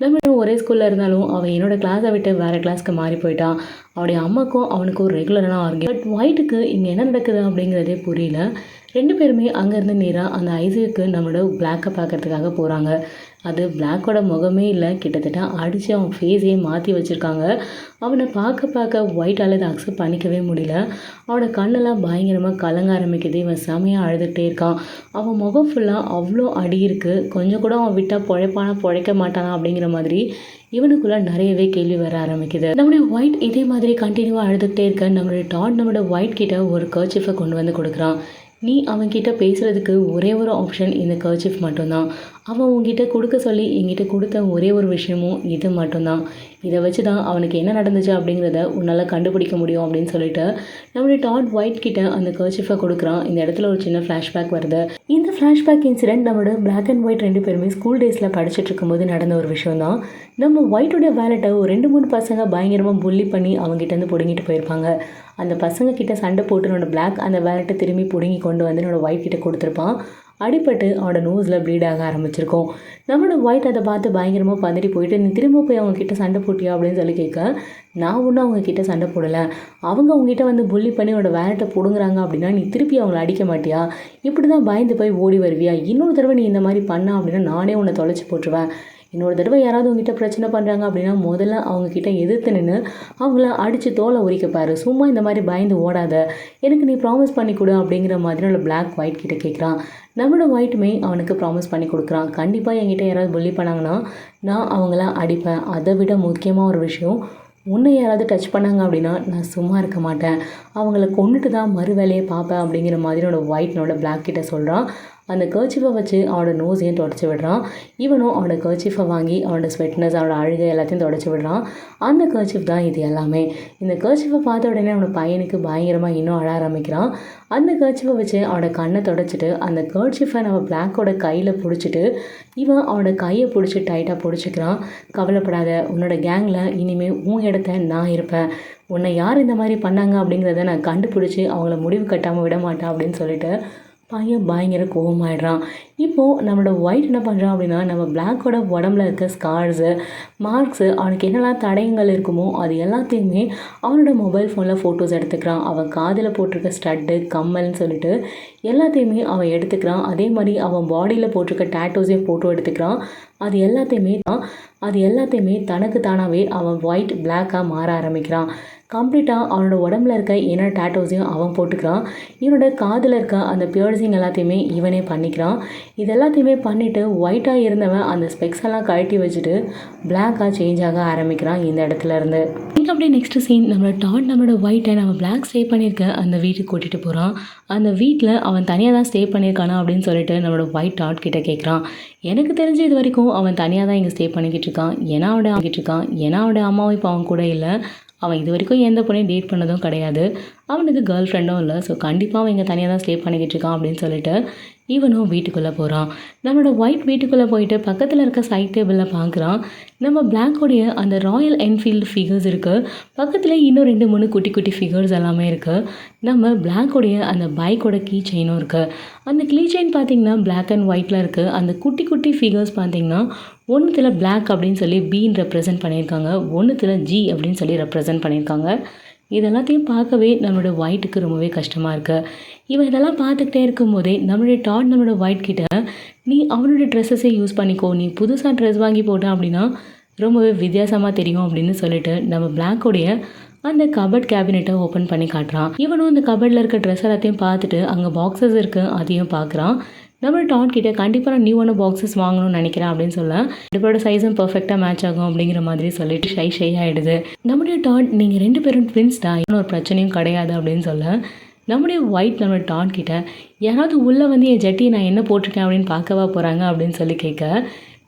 நம்ம ஒரே ஸ்கூலில் இருந்தாலும் அவன் என்னோடய கிளாஸை விட்டு வேறு கிளாஸ்க்கு மாறி போயிட்டான். அவனுடைய அம்மாக்கும் அவனுக்கும் ஒரு ரெகுலரான ஆர்கியூ. பட் ஒயிட்டுக்கு இங்கே என்ன நடக்குது அப்படிங்கிறதே புரியல. 2 பேருமே அங்கேருந்து நேராக அந்த ஐசியூக்கு நம்மளோட பிளாக்கை பார்க்கறதுக்காக போகிறாங்க. அது பிளாக்கோட முகமே இல்லை, கிட்டத்தட்ட அடித்து அவன் ஃபேஸையே மாற்றி வச்சுருக்காங்க. அவனை பார்க்க பார்க்க ஒயிட்டால் இதை அக்செப்ட் பண்ணிக்கவே முடியல. அவனோட கண்ணெல்லாம் பயங்கரமாக கலங்க ஆரம்பிக்குது. இவன் செமையாக அழுதுகிட்டே இருக்கான். அவன் முகம் ஃபுல்லாக அவ்வளோ அடி இருக்குது. கொஞ்சம் கூட அவன் விட்டால் பிழைப்பானா பிழைக்க மாட்டானா அப்படிங்கிற மாதிரி இவனுக்குள்ள நிறையவே கேள்வி வர ஆரம்பிக்குது. நம்மளுடைய ஒயிட் இதே மாதிரி கண்டினியூவாக அழுதுகிட்டே இருக்க நம்மளுடைய டாட் நம்மளோட ஒயிட் கிட்ட ஒரு கர்ச்சிஃபை கொண்டு வந்து கொடுக்குறான். நீ அவன்கிட்ட பேசுகிறதுக்கு ஒரே ஒரு ஆப்ஷன் இந்த கர்ச்சிஃப் மட்டும்தான். அவன் உங்ககிட்ட கொடுக்க சொல்லி என்கிட்ட கொடுத்த ஒரே ஒரு விஷயமும் இது மட்டும்தான். இதை வச்சு தான் அவனுக்கு என்ன நடந்துச்சு அப்படிங்கிறத உன்னால் கண்டுபிடிக்க முடியும் அப்படின்னு சொல்லிட்டு நம்மளுடைய டாட் ஒயிட் கிட்ட அந்த கர்ச்சிஃபை கொடுக்குறான். இந்த இடத்துல ஒரு சின்ன ஃப்ளாஷ்பேக் வருது. இந்த ஃப்ளாஷ்பேக் இன்சிடென்ட் நம்மளோட பிளாக் அண்ட் ஒயிட் 2 பேருமே ஸ்கூல் டேஸில் படிச்சுட்டு இருக்கும்போது நடந்த ஒரு விஷயம் தான். நம்ம ஒயிட்டோடைய வேலெட்டை ஒரு 2-3 பசங்க பயங்கரமாக புள்ளி பண்ணி அவங்ககிட்டேருந்து பிடுங்கிட்டு போயிருப்பாங்க. அந்த பசங்க கிட்ட சண்டை போட்டு என்னோட பிளாக் அந்த வேலெட்டை திரும்பி பிடுங்கி கொண்டு வந்து என்னோட ஒயிட் கிட்ட கொடுத்துருப்பான். அடிப்பட்டு அவனோட நோஸில் ப்ளீட் ஆக ஆரம்பிச்சிருக்கும். நம்மளோட ஒயிட் அதை பார்த்து பயங்கரமாக பதறி போயிட்டு, நீ திரும்ப போய் அவங்கக்கிட்ட சண்டை போட்டியா அப்படின்னு சொல்லி கேட்க, நான் ஒன்றும் அவங்கக்கிட்ட சண்டை போடலை, அவங்க அவங்ககிட்ட வந்து புள்ளி பண்ணி அவனோட வேலெட்டை பிடுங்குறாங்க அப்படின்னா நீ திருப்பி அவங்கள அடிக்க மாட்டியா, இப்படி தான் பயந்து போய் ஓடி வருவியா, இன்னொரு தடவை நீ இந்த மாதிரி பண்ணா அப்படின்னா நானே உன்னை தொலைச்சி போட்டுருவேன், இன்னொரு தடவை யாராவது உங்ககிட்ட பிரச்சனை பண்ணுறாங்க அப்படின்னா முதல்ல அவங்கக்கிட்ட எதிர்த்து நின்று அவங்கள அடித்து தோலை உரிக்கப்பாரு, சும்மா இந்த மாதிரி பயந்து ஓடாத, எனக்கு நீ ப்ராமிஸ் பண்ணி கொடு அப்படிங்கிற மாதிரி அவளை பிளாக் ஒயிட் கிட்ட கேட்குறான். நம்மளோட ஒயிட்டுமே அவனுக்கு ப்ராமிஸ் பண்ணி கொடுக்குறான். கண்டிப்பாக என்கிட்ட யாராவது புள்ளி பண்ணாங்கன்னா நான் அவங்கள அடிப்பேன். அதை விட முக்கியமாக ஒரு விஷயம், உன்னை யாராவது டச் பண்ணாங்க அப்படின்னா நான் சும்மா இருக்க மாட்டேன், அவங்கள கொண்டுட்டு தான் மறு வேலையை பார்ப்பேன் அப்படிங்கிற மாதிரி அவனோட ஒயிட்னோட பிளாக் கிட்ட சொல்கிறான். அந்த கர்ச்சிஃபை வச்சு அவனோட நோஸையும் தொடச்சி விடுறான். இவனும் அவனோட கர்ச்சிஃபை வாங்கி அவனோட ஸ்வெட்னஸ் அவனோட அழுகை எல்லாத்தையும் தொடச்சி விடுறான். அந்த கர்ச்சிஃப் தான் இது எல்லாமே. இந்த கர்ச்சிஃபை பார்த்த உடனே அவனோட பையனுக்கு பயங்கரமாக இன்னும் அழ ஆரம்பிக்கிறான். அந்த கர்ச்சிஃபை வச்சு அவனோட கண்ணை தொடச்சிட்டு அந்த கர்ச்சிஃபை நம்ம பிளாக்கோட கையில் பிடிச்சிட்டு இவன் அவனோட கையை பிடிச்சி டைட்டாக பிடிச்சிக்கிறான். கவலைப்படாத, உன்னோட கேங்கில் இனிமேல் உன் இடத்த நான் இருப்பேன், உன்னை யார் இந்த மாதிரி பண்ணாங்க அப்படிங்கிறத நான் கண்டுபிடிச்சி அவங்கள முடிவு கட்டாமல் விட மாட்டேன் அப்படின்னு சொல்லிட்டு பையன் பயங்கர கோவமாயிடுறான். இப்போது நம்மளோட ஒயிட் என்ன பண்ணுறான் அப்படின்னா, நம்ம பிளாக்கோட உடம்புல இருக்க ஸ்கார்ஸு மார்க்ஸு அவனுக்கு என்னெல்லாம் தடயங்கள் இருக்குமோ அது எல்லாத்தையுமே அவனோட மொபைல் ஃபோனில் ஃபோட்டோஸ் எடுத்துக்கிறான். அவன் காதில் போட்டிருக்க ஸ்டட்டு கம்மல்னு சொல்லிட்டு எல்லாத்தையுமே அவன் எடுத்துக்கிறான். அதே மாதிரி அவன் பாடியில் போட்டிருக்க டேட்டோஸையும் ஃபோட்டோ எடுத்துக்கிறான். அது எல்லாத்தையுமே தனக்கு தானாகவே அவன் ஒயிட் பிளாக்காக மாற ஆரம்பிக்கிறான். கம்ப்ளீட்டாக அவனோட உடம்புல இருக்க என்ன டேட்டோஸையும் அவன் போட்டுக்கிறான். இவனோட காதில் இருக்க அந்த பியர்சிங் எல்லாத்தையுமே இவனே பண்ணிக்கிறான். இது எல்லாத்தையுமே பண்ணிவிட்டு ஒயிட்டாக இருந்தவன் அந்த ஸ்பெக்ஸ் எல்லாம் கழட்டி வச்சுட்டு பிளாக்காக சேஞ்ச் ஆக ஆரம்பிக்கிறான் இந்த இடத்துல இருந்து. அப்படியே நெக்ஸ்ட் சீன் நம்மளோட டாட் நம்மளோட ஒயிட்டை நம்ம பிளாக் ஸ்டே பண்ணியிருக்க அந்த வீட்டுக்கு கூட்டிகிட்டு போகிறான். அந்த வீட்டில் அவன் தனியாக தான் ஸ்டே பண்ணியிருக்கானா அப்படின்னு சொல்லிட்டு நம்மளோட ஒயிட் டாட் கிட்ட கேட்குறான். எனக்கு தெரிஞ்ச இது வரைக்கும் அவன் தனியாக தான் இங்கே ஸ்டே பண்ணிக்கிட்டு இருக்கான். ஏன்னா அவனோட அம்மாவும் இப்போ அவன் கூட இல்லை. அவன் இது வரைக்கும் எந்த பொண்ணையும் டேட் பண்ணதும் கிடையாது. அவனுக்கு கேர்ள் ஃப்ரெண்டும் இல்லை. ஸோ கண்டிப்பாக அவன் இங்கே தனியாக தான் ஸ்டே பண்ணிக்கிட்டு இருக்கான் அப்படின்னு சொல்லிட்டு இவனும் வீட்டுக்குள்ளே போகிறான். நம்மளோட ஒயிட் வீட்டுக்குள்ளே போயிட்டு பக்கத்தில் இருக்க சைட் டேபிளில் பார்க்குறான். நம்ம பிளாக்கோடைய அந்த ராயல் என்ஃபீல்டு ஃபிகர்ஸ் இருக்குது. பக்கத்தில் இன்னும் 2-3 குட்டி குட்டி ஃபிகர்ஸ் எல்லாமே இருக்குது. நம்ம பிளாக்கோடைய அந்த பைக்கோட கீ செயினும் இருக்குது. அந்த கீ செயின் பார்த்திங்கன்னா பிளாக் அண்ட் ஒயிட்டில் இருக்குது. அந்த குட்டி குட்டி ஃபிகர்ஸ் பார்த்திங்கன்னா ஒன்றுத்தில் பிளாக் அப்படின்னு சொல்லி பீன் ரெப்ரசன்ட் பண்ணியிருக்காங்க, ஒன்றுத்தில் ஜி அப்படின்னு சொல்லி ரெப்ரசன்ட் பண்ணியிருக்காங்க. இதெல்லாத்தையும் பார்க்கவே நம்மளோட ஒயிட்டுக்கு ரொம்பவே கஷ்டமாக இருக்குது. இவன் இதெல்லாம் பார்த்துக்கிட்டே இருக்கும்போதே நம்மளுடைய டாட் நம்மளோட ஒயிட் கிட்ட, நீ அவனோட ட்ரெஸ்ஸஸே யூஸ் பண்ணிக்கோ, நீ புதுசாக ட்ரெஸ் வாங்கி போட்டான் அப்படின்னா ரொம்பவே வித்தியாசமாக தெரியும் அப்படின்னு சொல்லிட்டு நம்ம பிளாக்கோடைய அந்த கபட் கேபினெட்டை ஓப்பன் பண்ணி காட்டுறான். இவனும் அந்த கபட்டில் இருக்க ட்ரெஸ் எல்லாத்தையும் பார்த்துட்டு அங்கே பாக்ஸஸ் இருக்குது அதையும் பார்க்குறான். நம்ம டாட் கிட்ட கண்டிப்பாக நான் நியூவான பாக்ஸஸ் வாங்கணும்னு நினைக்கிறேன் அப்படின்னு சொல்ல, ரெண்டோட சைஸும் பர்ஃபெக்டாக மேட்ச் ஆகும் அப்படிங்கிற மாதிரி சொல்லிட்டு ஷை ஆகிடுது. நம்முடைய டாட் நீங்கள் 2 பேரும் ட்வின்ஸ் தான், இன்னும் ஒரு பிரச்சனையும் கிடையாது அப்படின்னு சொல்ல, நம்முடைய ஒயிட் நம்ம டாட் கிட்ட யாராவது உள்ளே வந்து என் ஜட்டியை நான் என்ன போட்டிருக்கேன் அப்படின்னு பார்க்கவா போகிறாங்க அப்படின்னு சொல்லி கேட்க,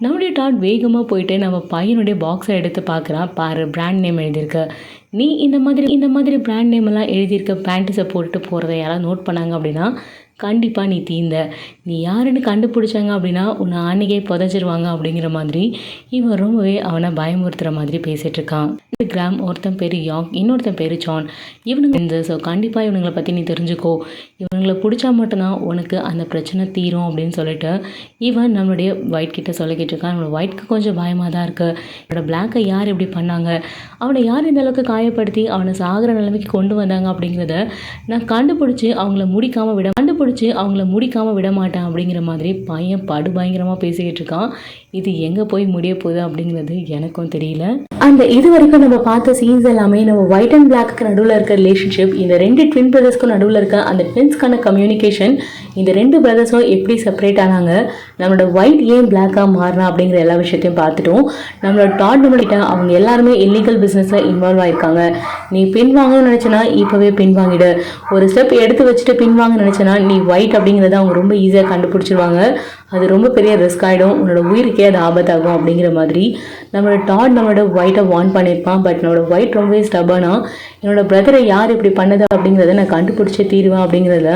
நம்முடைய டாட் வேகமாக போயிட்டு நம்ம பையனுடைய பாக்ஸை எடுத்து பார்க்குறான். பாரு, பிராண்ட் நேம் எழுதியிருக்கு. நீ இந்த மாதிரி பிராண்ட் நேம் எல்லாம் எழுதியிருக்க பேண்ட்ஸை போட்டுட்டு போகிறத யாராவது நோட் பண்ணாங்க அப்படின்னா கண்டிப்பாக நீ தீந்த, நீ யாருன்னு கண்டுபிடிச்சாங்க அப்படின்னா உன்னை அன்றைக்கே புதைச்சிருவாங்க அப்படிங்கிற மாதிரி இவன் ரொம்பவே அவனை பயமுறுத்துகிற மாதிரி பேசிகிட்டு இருக்கான். கிராம் ஒருத்தன் பேர் யாங், இன்னொருத்தன் பேர் ஜான். இவனுங்க ஸோ கண்டிப்பாக இவனுங்களை பற்றி நீ தெரிஞ்சுக்கோ, இவனுங்களை பிடிச்சா மட்டும்தான் உனக்கு அந்த பிரச்சனை தீரும் அப்படின்னு சொல்லிட்டு இவன் நம்மளுடைய ஒயிட் கிட்ட சொல்லிக்கிட்டு இருக்கான். நம்மளோட ஒயிட்க்கு கொஞ்சம் பயமாக தான் இருக்குது. அவனோட பிளாக்கை யார் இப்படி பண்ணாங்க, அவனை யார் இந்த அளவுக்கு காயப்படுத்தி அவனை சாகிற நிலைமைக்கு கொண்டு வந்தாங்க அப்படிங்கிறத நான் கண்டுபிடிச்சி அவங்கள முடிக்காமல் பிடிச்சி அவங்கள முடிக்காமல் விட மாட்டேன் அப்படிங்கிற மாதிரி பையன் பயங்கரமாக பேசிக்கிட்டு இருக்கான். இது எங்கே போய் முடிய போகுது அப்படிங்கிறது எனக்கும் தெரியல. அந்த இது வரைக்கும் நம்ம பார்த்த சீன்ஸ் எல்லாமே நம்ம ஒயிட் அண்ட் பிளாக்கு நடுவில் இருக்க ரிலேஷன்ஷிப், இந்த 2 ட்வின் பிரதர்ஸ்க்கும் நடுவில் இருக்க அந்த ட்வின்ஸ்க்கான கம்யூனிகேஷன், இந்த 2 பிரதர்ஸும் எப்படி செப்பரேட் ஆனாங்க, நம்மளோட ஒயிட் ஏன் பிளாக்காக மாறினா அப்படிங்கிற எல்லா விஷயத்தையும் பார்த்துட்டோம். நம்மளோட டாட் நம்மள்கிட்ட அவங்க எல்லாருமே இல்லீகல் பிஸ்னஸில் இன்வால்வ் ஆயிருக்காங்க. நீ பின் வாங்கணும்னு நினச்சனா இப்போவே பின் வாங்கிடு, ஒரு ஸ்டெப் எடுத்து வச்சுட்டு பின் வாங்க நினச்சனா நீ ஒயிட் அப்படிங்கிறத அவங்க ரொம்ப ஈஸியாக கண்டுபிடிச்சிருவாங்க. அது ரொம்ப பெரிய ரிஸ்க் ஆகிடும், உன்னோட உயிருக்கே அது ஆபத்தாகும் அப்படிங்கிற மாதிரி நம்மளோட டாட் நம்மளோட ஒயிட்டை வார்ன் பண்ணியிருப்பான். பட் நம்மளோட ஒயிட் ரொம்பவே ஸ்டபனா, என்னோட பிரதரை யார் இப்படி பண்ணது அப்படிங்கிறத நான் கண்டுபிடிச்சே தீருவேன் அப்படிங்கிறத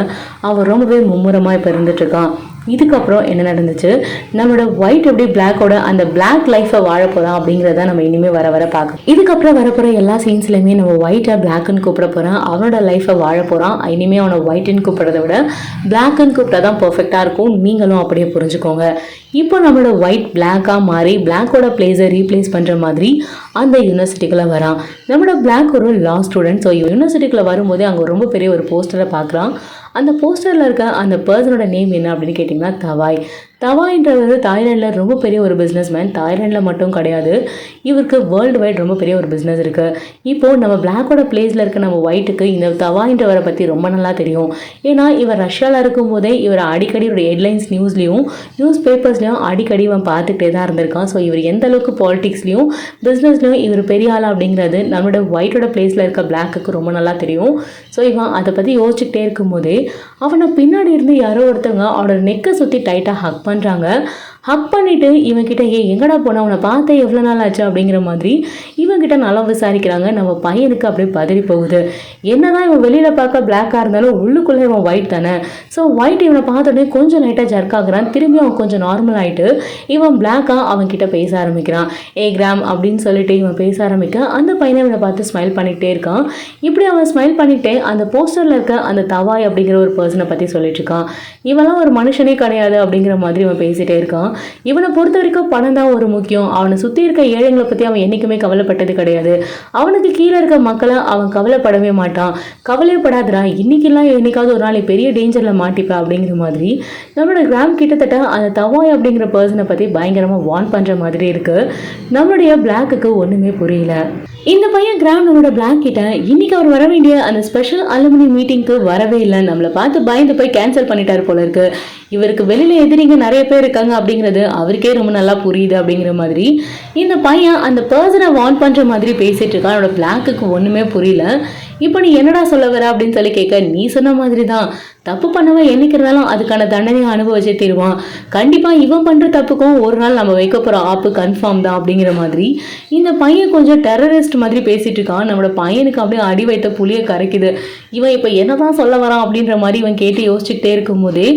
அவன் ரொம்பவே மும்முரமாக இப்போ இருந்துட்டுருக்கான். இதுக்கப்புறம் என்ன நடந்துச்சு, நம்மளோட ஒயிட் எப்படி பிளாக்கோட அந்த பிளாக் லைஃப்பை வாழ போகிறான் அப்படிங்கிறத நம்ம இனிமேல் வர பார்க்கலாம். இதுக்கப்புறம் வரப்போகிற எல்லா சீன்ஸ்லையுமே நம்ம ஒயிட்டை பிளாக்குன்னு கூப்பிட போகிறான், அவனோட லைஃப்பை வாழ போகிறான். இனிமேல் அவனை ஒயிட்டுன்னு கூப்பிட்றத விட பிளாக்குன்னு கூப்பிட்டா தான் பர்ஃபெக்டாக இருக்கும், நீங்களும் அப்படியே புரிஞ்சுக்கோங்க. இப்போ நம்மளோட ஒயிட் பிளாக்காக மாறி பிளாக்கோட பிளேஸை ரீப்ளேஸ் பண்ணுற மாதிரி அந்த யூனிவர்சிட்டிக்குள்ளே வரான். நம்மளோட பிளாக் ஒரு லா ஸ்டூடெண்ட். ஸோ யூனிவர்சிட்டிக்குள்ளே வரும்போதே அங்கே ரொம்ப பெரிய ஒரு போஸ்டரை பார்க்குறான். அந்த போஸ்டரில் இருக்க அந்த பர்சனோட நேம் என்ன அப்படின்னு கேட்டிங்கன்னா தவாய். தவாய்ன்றவர் தாய்லாண்டில் ரொம்ப பெரிய ஒரு பிஸ்னஸ்மேன். தாய்லாண்டில் மட்டும் கிடையாது, இவருக்கு வேர்ல்டு வைட் ரொம்ப பெரிய ஒரு பிஸ்னஸ் இருக்குது. இப்போது நம்ம பிளாக்கோட பிளேஸில் இருக்க நம்ம ஒயிட்டுக்கு இந்த தவாய்ன்றவரை பற்றி ரொம்ப நல்லா தெரியும். ஏன்னா இவர் ரஷ்யாவில் இருக்கும்போதே இவர் அடிக்கடி ஒரு ஹெட்லைன்ஸ் நியூஸ்லேயும் நியூஸ் பேப்பர்ஸ்லையும் அடிக்கடி இவன் பார்த்துக்கிட்டே தான் இருந்திருக்கான். ஸோ இவர் எந்த அளவுக்கு பாலிடிக்ஸ்லையும் பிஸ்னஸ்லையும் இவர் பெரிய ஆளா அப்படிங்கிறது நம்மளோட ஒயிட்டோட பிளேஸில் இருக்க பிளாக்குக்கு ரொம்ப நல்லா தெரியும். ஸோ இவன் அதை பற்றி யோசிச்சுக்கிட்டே இருக்கும்போதே அவனை பின்னாடி இருந்து யாரோ ஒருத்தவங்க அவனோட நெக்கை சுற்றி டைட்டாக ஹக் பண்ணுறாங்க. ஹக் பண்ணிவிட்டு இவன்கிட்ட எங்கடா போனால் அவனை பார்த்தே எவ்வளோ நாள் ஆச்சு அப்படிங்கிற மாதிரி இவன்கிட்ட நல்லா விசாரிக்கிறாங்க. நம்ம பையனுக்கு அப்படியே பதறி போகுது. என்னதான் இவன் வெளியில் பார்க்க பிளாக்காக இருந்தாலும் உள்ளுக்குள்ளே இவன் ஒயிட் தானே. ஸோ ஒயிட் இவனை பார்த்தோன்னே கொஞ்சம் லைட்டாக ஜர்க் ஆகுறான். திரும்பி அவன் கொஞ்சம் நார்மல் ஆகிட்டு இவன் பிளாக்காக அவன்கிட்ட பேச ஆரம்பிக்கிறான். கிராம் அப்படின்னு சொல்லிட்டு இவன் பேச ஆரம்பிக்க அந்த பையனை இவனை பார்த்து ஸ்மைல் பண்ணிக்கிட்டே இருக்கான். இப்படி அவன் ஸ்மைல் பண்ணிக்கிட்டே அந்த போஸ்டரில் இருக்க அந்த தவாய் அப்படிங்கிற ஒரு பர்சனை பற்றி சொல்லிட்டு இருக்கான். இவெல்லாம் ஒரு மனுஷனே கிடையாது அப்படிங்கிற மாதிரி இவன் பேசிகிட்டே இருக்கான். இவனை பொறுத்த வரைக்கும் பணம் தான் ஒரு முக்கியம். அவனை சுற்றி இருக்க ஏழைங்களை பற்றி அவன் என்றைக்குமே கவலைப்பட்டது கிடையாது. அவனுக்கு கீழே இருக்க மக்களை அவன் கவலைப்படவே மாட்டான். கவலைப்படாதடா, இன்னைக்கெல்லாம் என்னைக்காவது ஒரு நாள் பெரிய டேஞ்சரில் மாட்டிப்பா அப்படிங்கிற மாதிரி நம்மளோட கிராம் கிட்டத்தட்ட அந்த தவாய் அப்படிங்கிற பர்சனை பற்றி பயங்கரமாக வார்ன் பண்ணுற மாதிரி இருக்குது. நம்மளுடைய பிளாக்குக்கு ஒன்றுமே புரியல. இந்த பையன் கிராம் நம்மளோட பிளாக் கிட்ட இன்னைக்கு அவர் வர வேண்டிய அந்த ஸ்பெஷல் அலுமினி மீட்டிங்க்கு வரவே இல்லை, நம்மளை பார்த்து பயந்து போய் கேன்சல் பண்ணிட்டாரு போல இருக்கு. இவருக்கு வெளியில எதிரிங்க நிறைய பேர் இருக்காங்க அப்படிங்கிறது அவருக்கே ரொம்ப நல்லா புரியுது அப்படிங்கிற மாதிரி இந்த பையன் அந்த பர்சனை வார்ன் பண்ற மாதிரி பேசிட்டு இருக்கான். அவனோட பிளாக்குக்கு ஒண்ணுமே புரியல. இப்போ நீ என்னடா சொல்ல வர அப்படின்னு சொல்லி கேட்க, நீ சொன்ன மாதிரி தான், தப்பு பண்ணவன் என்னைக்கிறதாலும் அதுக்கான தண்டனையை அனுபவிச்சே தருவான். கண்டிப்பாக இவன் பண்ணுற தப்புக்கும் ஒரு நாள் நம்ம வைக்க போகிற ஆப்பு கன்ஃபார்ம் தான் அப்படிங்கிற மாதிரி இந்த பையன் கொஞ்சம் டெரரிஸ்ட் மாதிரி பேசிகிட்டு இருக்கான். நம்மளோட பையனுக்கு அப்படியே அடி வைத்த புளியை கரைக்குது. இவன் இப்போ என்ன தான் சொல்ல வரான் அப்படின்ற மாதிரி இவன் கேட்டு யோசிச்சுக்கிட்டே இருக்கும்போதே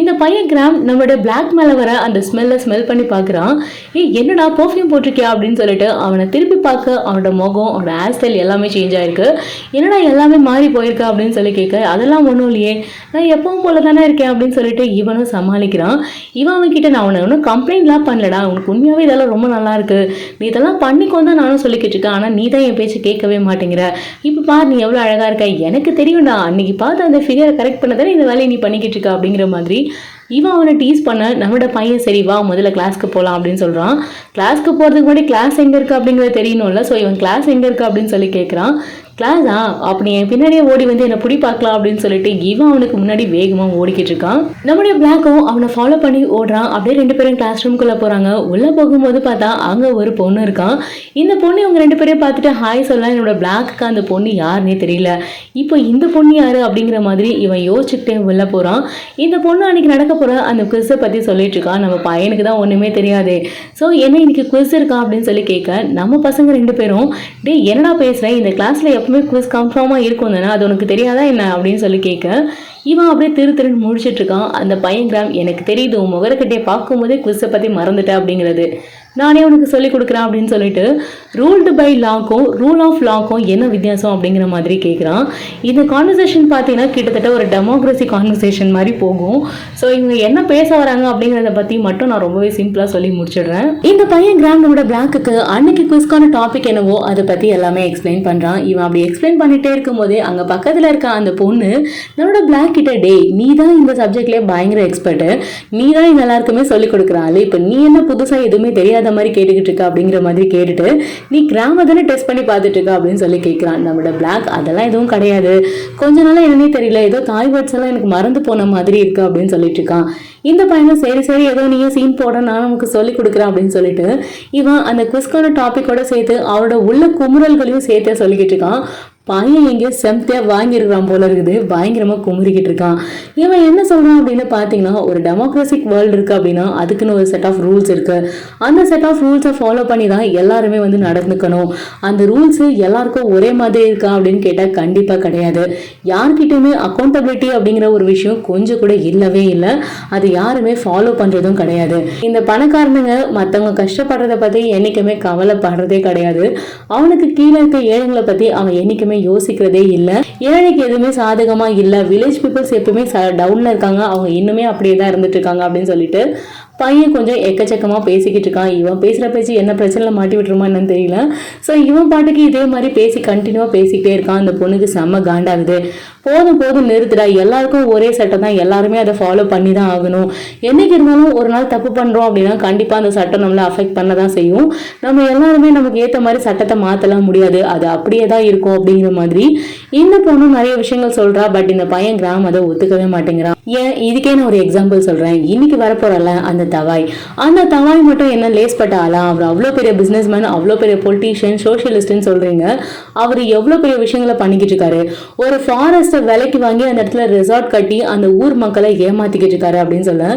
இந்த பையன் கிராம் நம்மளோட பிளாக் மேலே வர அந்த ஸ்மெல் பண்ணி பார்க்குறான். என்னடா பர்ஃப்யூம் போட்டிருக்கியா அப்படின்னு சொல்லிட்டு அவனை திருப்பி பார்க்க அவனோட முகம், அவனோட ஹேர் ஸ்டைல் எல்லாமே சேஞ்ச் ஆயிருக்கு. என்னடா எல்லாமே மாறி போயிருக்கா அப்படின்னு சொல்லி கேட்க, அதெல்லாம் ஒன்றும் இல்லையே, நான் எப்பவும் போல தானே இருக்கேன் அப்படின்னு சொல்லிட்டு இவனும் சமாளிக்கிறான். இவன் அவன்கிட்ட, நான் அவனை ஒன்றும் கம்ப்ளைண்ட்லாம் பண்ணலடா, உனக்கு உண்மையாகவே இதெல்லாம் ரொம்ப நல்லா இருக்கு, நீ இதெல்லாம் பண்ணிக்கோன்னு தான் நானும் சொல்லிக்கிட்டு இருக்கேன், ஆனால் நீ தான் என் பேச்சு கேட்கவே மாட்டேங்கிற. இப்போ பாரு நீ எவ்வளோ அழகாக இருக்க, எனக்கு தெரியும்டா, அன்னைக்கு பார்த்து அந்த ஃபிகரை கரெக்ட் பண்ணதானே இந்த வேலையை நீ பண்ணிக்கிட்டு இருக்க அப்படிங்கிற மாதிரி இவன் அவனை டீஸ் பண்ண நம்மளோட பையன் சரி வா முதல்ல கிளாஸ்க்கு போகலாம் அப்படின்னு சொல்கிறான். கிளாஸ்க்கு போகிறதுக்கு முன்னாடி கிளாஸ் எங்கே இருக்குது அப்படிங்கிறது தெரியணும்ல. ஸோ இவன் கிளாஸ் எங்கே இருக்குது அப்படின்னு சொல்லி கேட்குறான். கிளாஸா, அப்படி என் பின்னாடியே ஓடி வந்து என்னை பிடி பார்க்கலாம் அப்படின்னு சொல்லிட்டு இவன் அவனுக்கு முன்னாடி வேகமாக ஓடிக்கிட்டு இருக்கான். நம்முடைய பிளாக்கும் அவனை ஃபாலோ பண்ணி ஓடுறான். அப்படியே 2 பேரும் கிளாஸ் ரூம்குள்ளே போகிறாங்க. உள்ளே போகும்போது பார்த்தா அங்கே ஒரு பொண்ணு இருக்கான். இந்த பொண்ணு இவங்க 2 பேரையும் பார்த்துட்டு ஹாய் சொல்லலாம். என்னோட பிளாக்கு அந்த பொண்ணு யாருன்னே தெரியல. இப்போ இந்த பொண்ணு யாரு அப்படிங்கிற மாதிரி இவன் யோசிச்சுக்கிட்டே உள்ளே போகிறான். இந்த பொண்ணு அன்னைக்கு நடக்க போகிற அந்த குவிஸை பற்றி சொல்லிட்டு இருக்கான். நம்ம பையனுக்கு தான் ஒன்றுமே தெரியாது. ஸோ என்ன இன்னைக்கு குவிஸ் இருக்கா அப்படின்னு சொல்லி கேட்க, நம்ம பசங்க 2 பேரும் டே என்னடா பேசுகிறேன், இந்த கிளாஸில் எப்பவுமே குவிஸ் கன்ஃபார்மாக இருக்கும் தானே, அது உனக்கு தெரியாதா என்ன அப்படின்னு சொல்லி கேட்க, இவன் அப்படியே திருன்னு முடிச்சுட்டு இருக்கான். அந்த பையன் கிராம், எனக்கு தெரியுது உன் முகரக்கட்டையை பார்க்கும்போதே குவிஸை பற்றி மறந்துட்டேன் அப்படிங்கிறது. நானே உனக்கு சொல்லிக் கொடுக்குறேன் அப்படின்னு சொல்லிட்டு ரூல்டு பை லாக்கும் ரூல் ஆஃப் லாக்கும் என்ன வித்தியாசம் அப்படிங்கிற மாதிரி கேட்குறான். இந்த கான்வர்சேஷன் பார்த்தீங்கன்னா கிட்டத்தட்ட ஒரு டெமோக்ரஸி கான்வர்சேஷன் மாதிரி போகும். ஸோ இவங்க என்ன பேச வராங்க அப்படிங்கிறத பற்றி மட்டும் நான் ரொம்பவே சிம்பிளாக சொல்லி முடிச்சிடுறேன். இந்த பையன் கிராம் நம்மளோட பிளாக்குக்கு அன்னைக்கு குவிஸ்க்கான டாபிக் என்னவோ அதை பற்றி எல்லாமே எக்ஸ்பிளைன் பண்ணுறான். இவன் அப்படி எக்ஸ்பிளைன் பண்ணிட்டே இருக்கும்போதே அங்கே பக்கத்தில் இருக்க அந்த பொண்ணு நம்மளோட பிளாக் கிட்ட, டே நீ தான் இந்த சப்ஜெக்ட்லேயே பயங்கர எக்ஸ்பர்ட்டு, நீ தான் இது எல்லாருக்குமே சொல்லிக் கொடுக்குறாள், இப்போ நீ என்ன புதுசாக எதுவுமே தெரியாத மாதிரி கேட்டுக்கிட்டு இருக்க அப்படிங்கிற மாதிரி கேட்டுட்டு நீ கிராம தானே டெஸ்ட் பண்ணி பார்த்துட்டு இருக்க அப்படின்னு சொல்லி கேட்குறான். நம்மளோட பிளாக் அதெல்லாம் எதுவும் கிடையாது, கொஞ்ச நாளாக என்னன்னே தெரியல, ஏதோ தாய் வேர்ட்ஸ் எல்லாம் எனக்கு மறந்து போன மாதிரி இருக்கு அப்படின்னு சொல்லிட்டு இருக்கான். இந்த பையனும் சரி சரி ஏதோ நீங்க சீன் போட நான் நமக்கு சொல்லி கொடுக்குறேன் அப்படின்னு சொல்லிட்டு இவன் அந்த குவிஸ்கான டாபிக்கோட சேர்த்து அவரோட உள்ள குமுறல்களையும் சேர்த்து சொல்லிக்கிட்டு இருக்கான். பையன் எங்கேயோ செம்தியா வாங்கியிருக்கான் போல இருக்குது, பயங்கரமா குமுறிக்கிட்டு இருக்கான். இவன் என்ன சொல்றான் அப்படின்னு பாத்தீங்கன்னா, ஒரு டெமோக்ரஸிக் வேர்ல்டு இருக்கு அப்படின்னா அதுக்குன்னு ஒரு செட் ஆஃப் ரூல்ஸ் இருக்கு. அந்த செட் ஆஃப் ரூல்ஸை ஃபாலோ பண்ணி தான் எல்லாருமே வந்து நடந்துக்கணும். அந்த ரூல்ஸ் எல்லாருக்கும் ஒரே மாதிரி இருக்கா அப்படின்னு கேட்டா கண்டிப்பா கிடையாது. யார்கிட்டயுமே அக்கௌண்டபிலிட்டி அப்படிங்கிற ஒரு விஷயம் கொஞ்சம் கூட இல்லவே இல்லை. அது யாருமே ஃபாலோ பண்றதும் கிடையாது. இந்த பணக்காரனுங்க மற்றவங்க கஷ்டப்படுறத பத்தி என்னைக்குமே கவலைப்படுறதே கிடையாது. அவனுக்கு கீழே இருக்க ஏழைங்களை பத்தி அவன் என்னைக்குமே யோசிக்கிறதே இல்லை. ஏழைக்கு எதுவுமே சாதகமா இல்லை, வில்லேஜ் பீப்புள்ஸ் எப்பவுமே டவுன்ல இருக்காங்க, அவங்க இன்னுமே அப்படியே தான் இருந்துட்டு இருக்காங்க அப்படின்னு சொல்லிட்டு பையன் கொஞ்சம் எக்கச்சக்கமா பேசிக்கிட்டு இருக்கான். இவன் பேசுற பேச்சு என்ன பிரச்சனைல மாட்டி விட்டுருமா என்னன்னு தெரியல. ஸோ இவன் பாட்டுக்கு இதே மாதிரி பேசி கண்டினியூவா பேசிக்கிட்டே இருக்கான். அந்த பொண்ணுக்கு செம்ம காண்டாகுது. போதும் போதும் நிறுத்துடா, எல்லாருக்கும் ஒரே சட்டம் தான், எல்லாருமே அதை ஃபாலோ பண்ணி தான் ஆகணும். என்னைக்கு இருந்தாலும் ஒரு நாள் தப்பு பண்றோம் அப்படின்னா கண்டிப்பா அந்த சட்டம் நம்மளை அஃபெக்ட் பண்ண தான் செய்யும். நம்ம எல்லாருமே நமக்கு ஏற்ற மாதிரி சட்டத்தை மாற்றலாம் முடியாது, அது அப்படியே தான் இருக்கும் அப்படிங்கிற மாதிரி இந்த பொண்ணு நிறைய விஷயங்கள் சொல்றா. பட் இந்த பையன் கிராம் அதை ஒத்துக்கவே மாட்டேங்கிறான். ஏன் இதுக்கே நான் ஒரு எக்ஸாம்பிள் சொல்றேன். இன்னைக்கு வரப்போறல அந்த தவாய் மட்டும் என்ன லேஸ் பட்ட ஆளா? அவர் அவ்வளோ பெரிய பிசினஸ் மேன், அவ்வளோ பெரிய பொலிட்டீஷியன், சோஷியலிஸ்ட்னு சொல்றீங்க. அவர் எவ்வளோ பெரிய விஷயங்களை பண்ணிக்கிட்டு இருக்காரு. ஒரு ஃபாரஸ்ட் விலைக்கு வாங்கி அந்த இடத்துல ரெசார்ட் கட்டி அந்த ஊர் மக்களை ஏமாத்திக்கிட்டு இருக்காரு அப்படின்னு சொல்ல,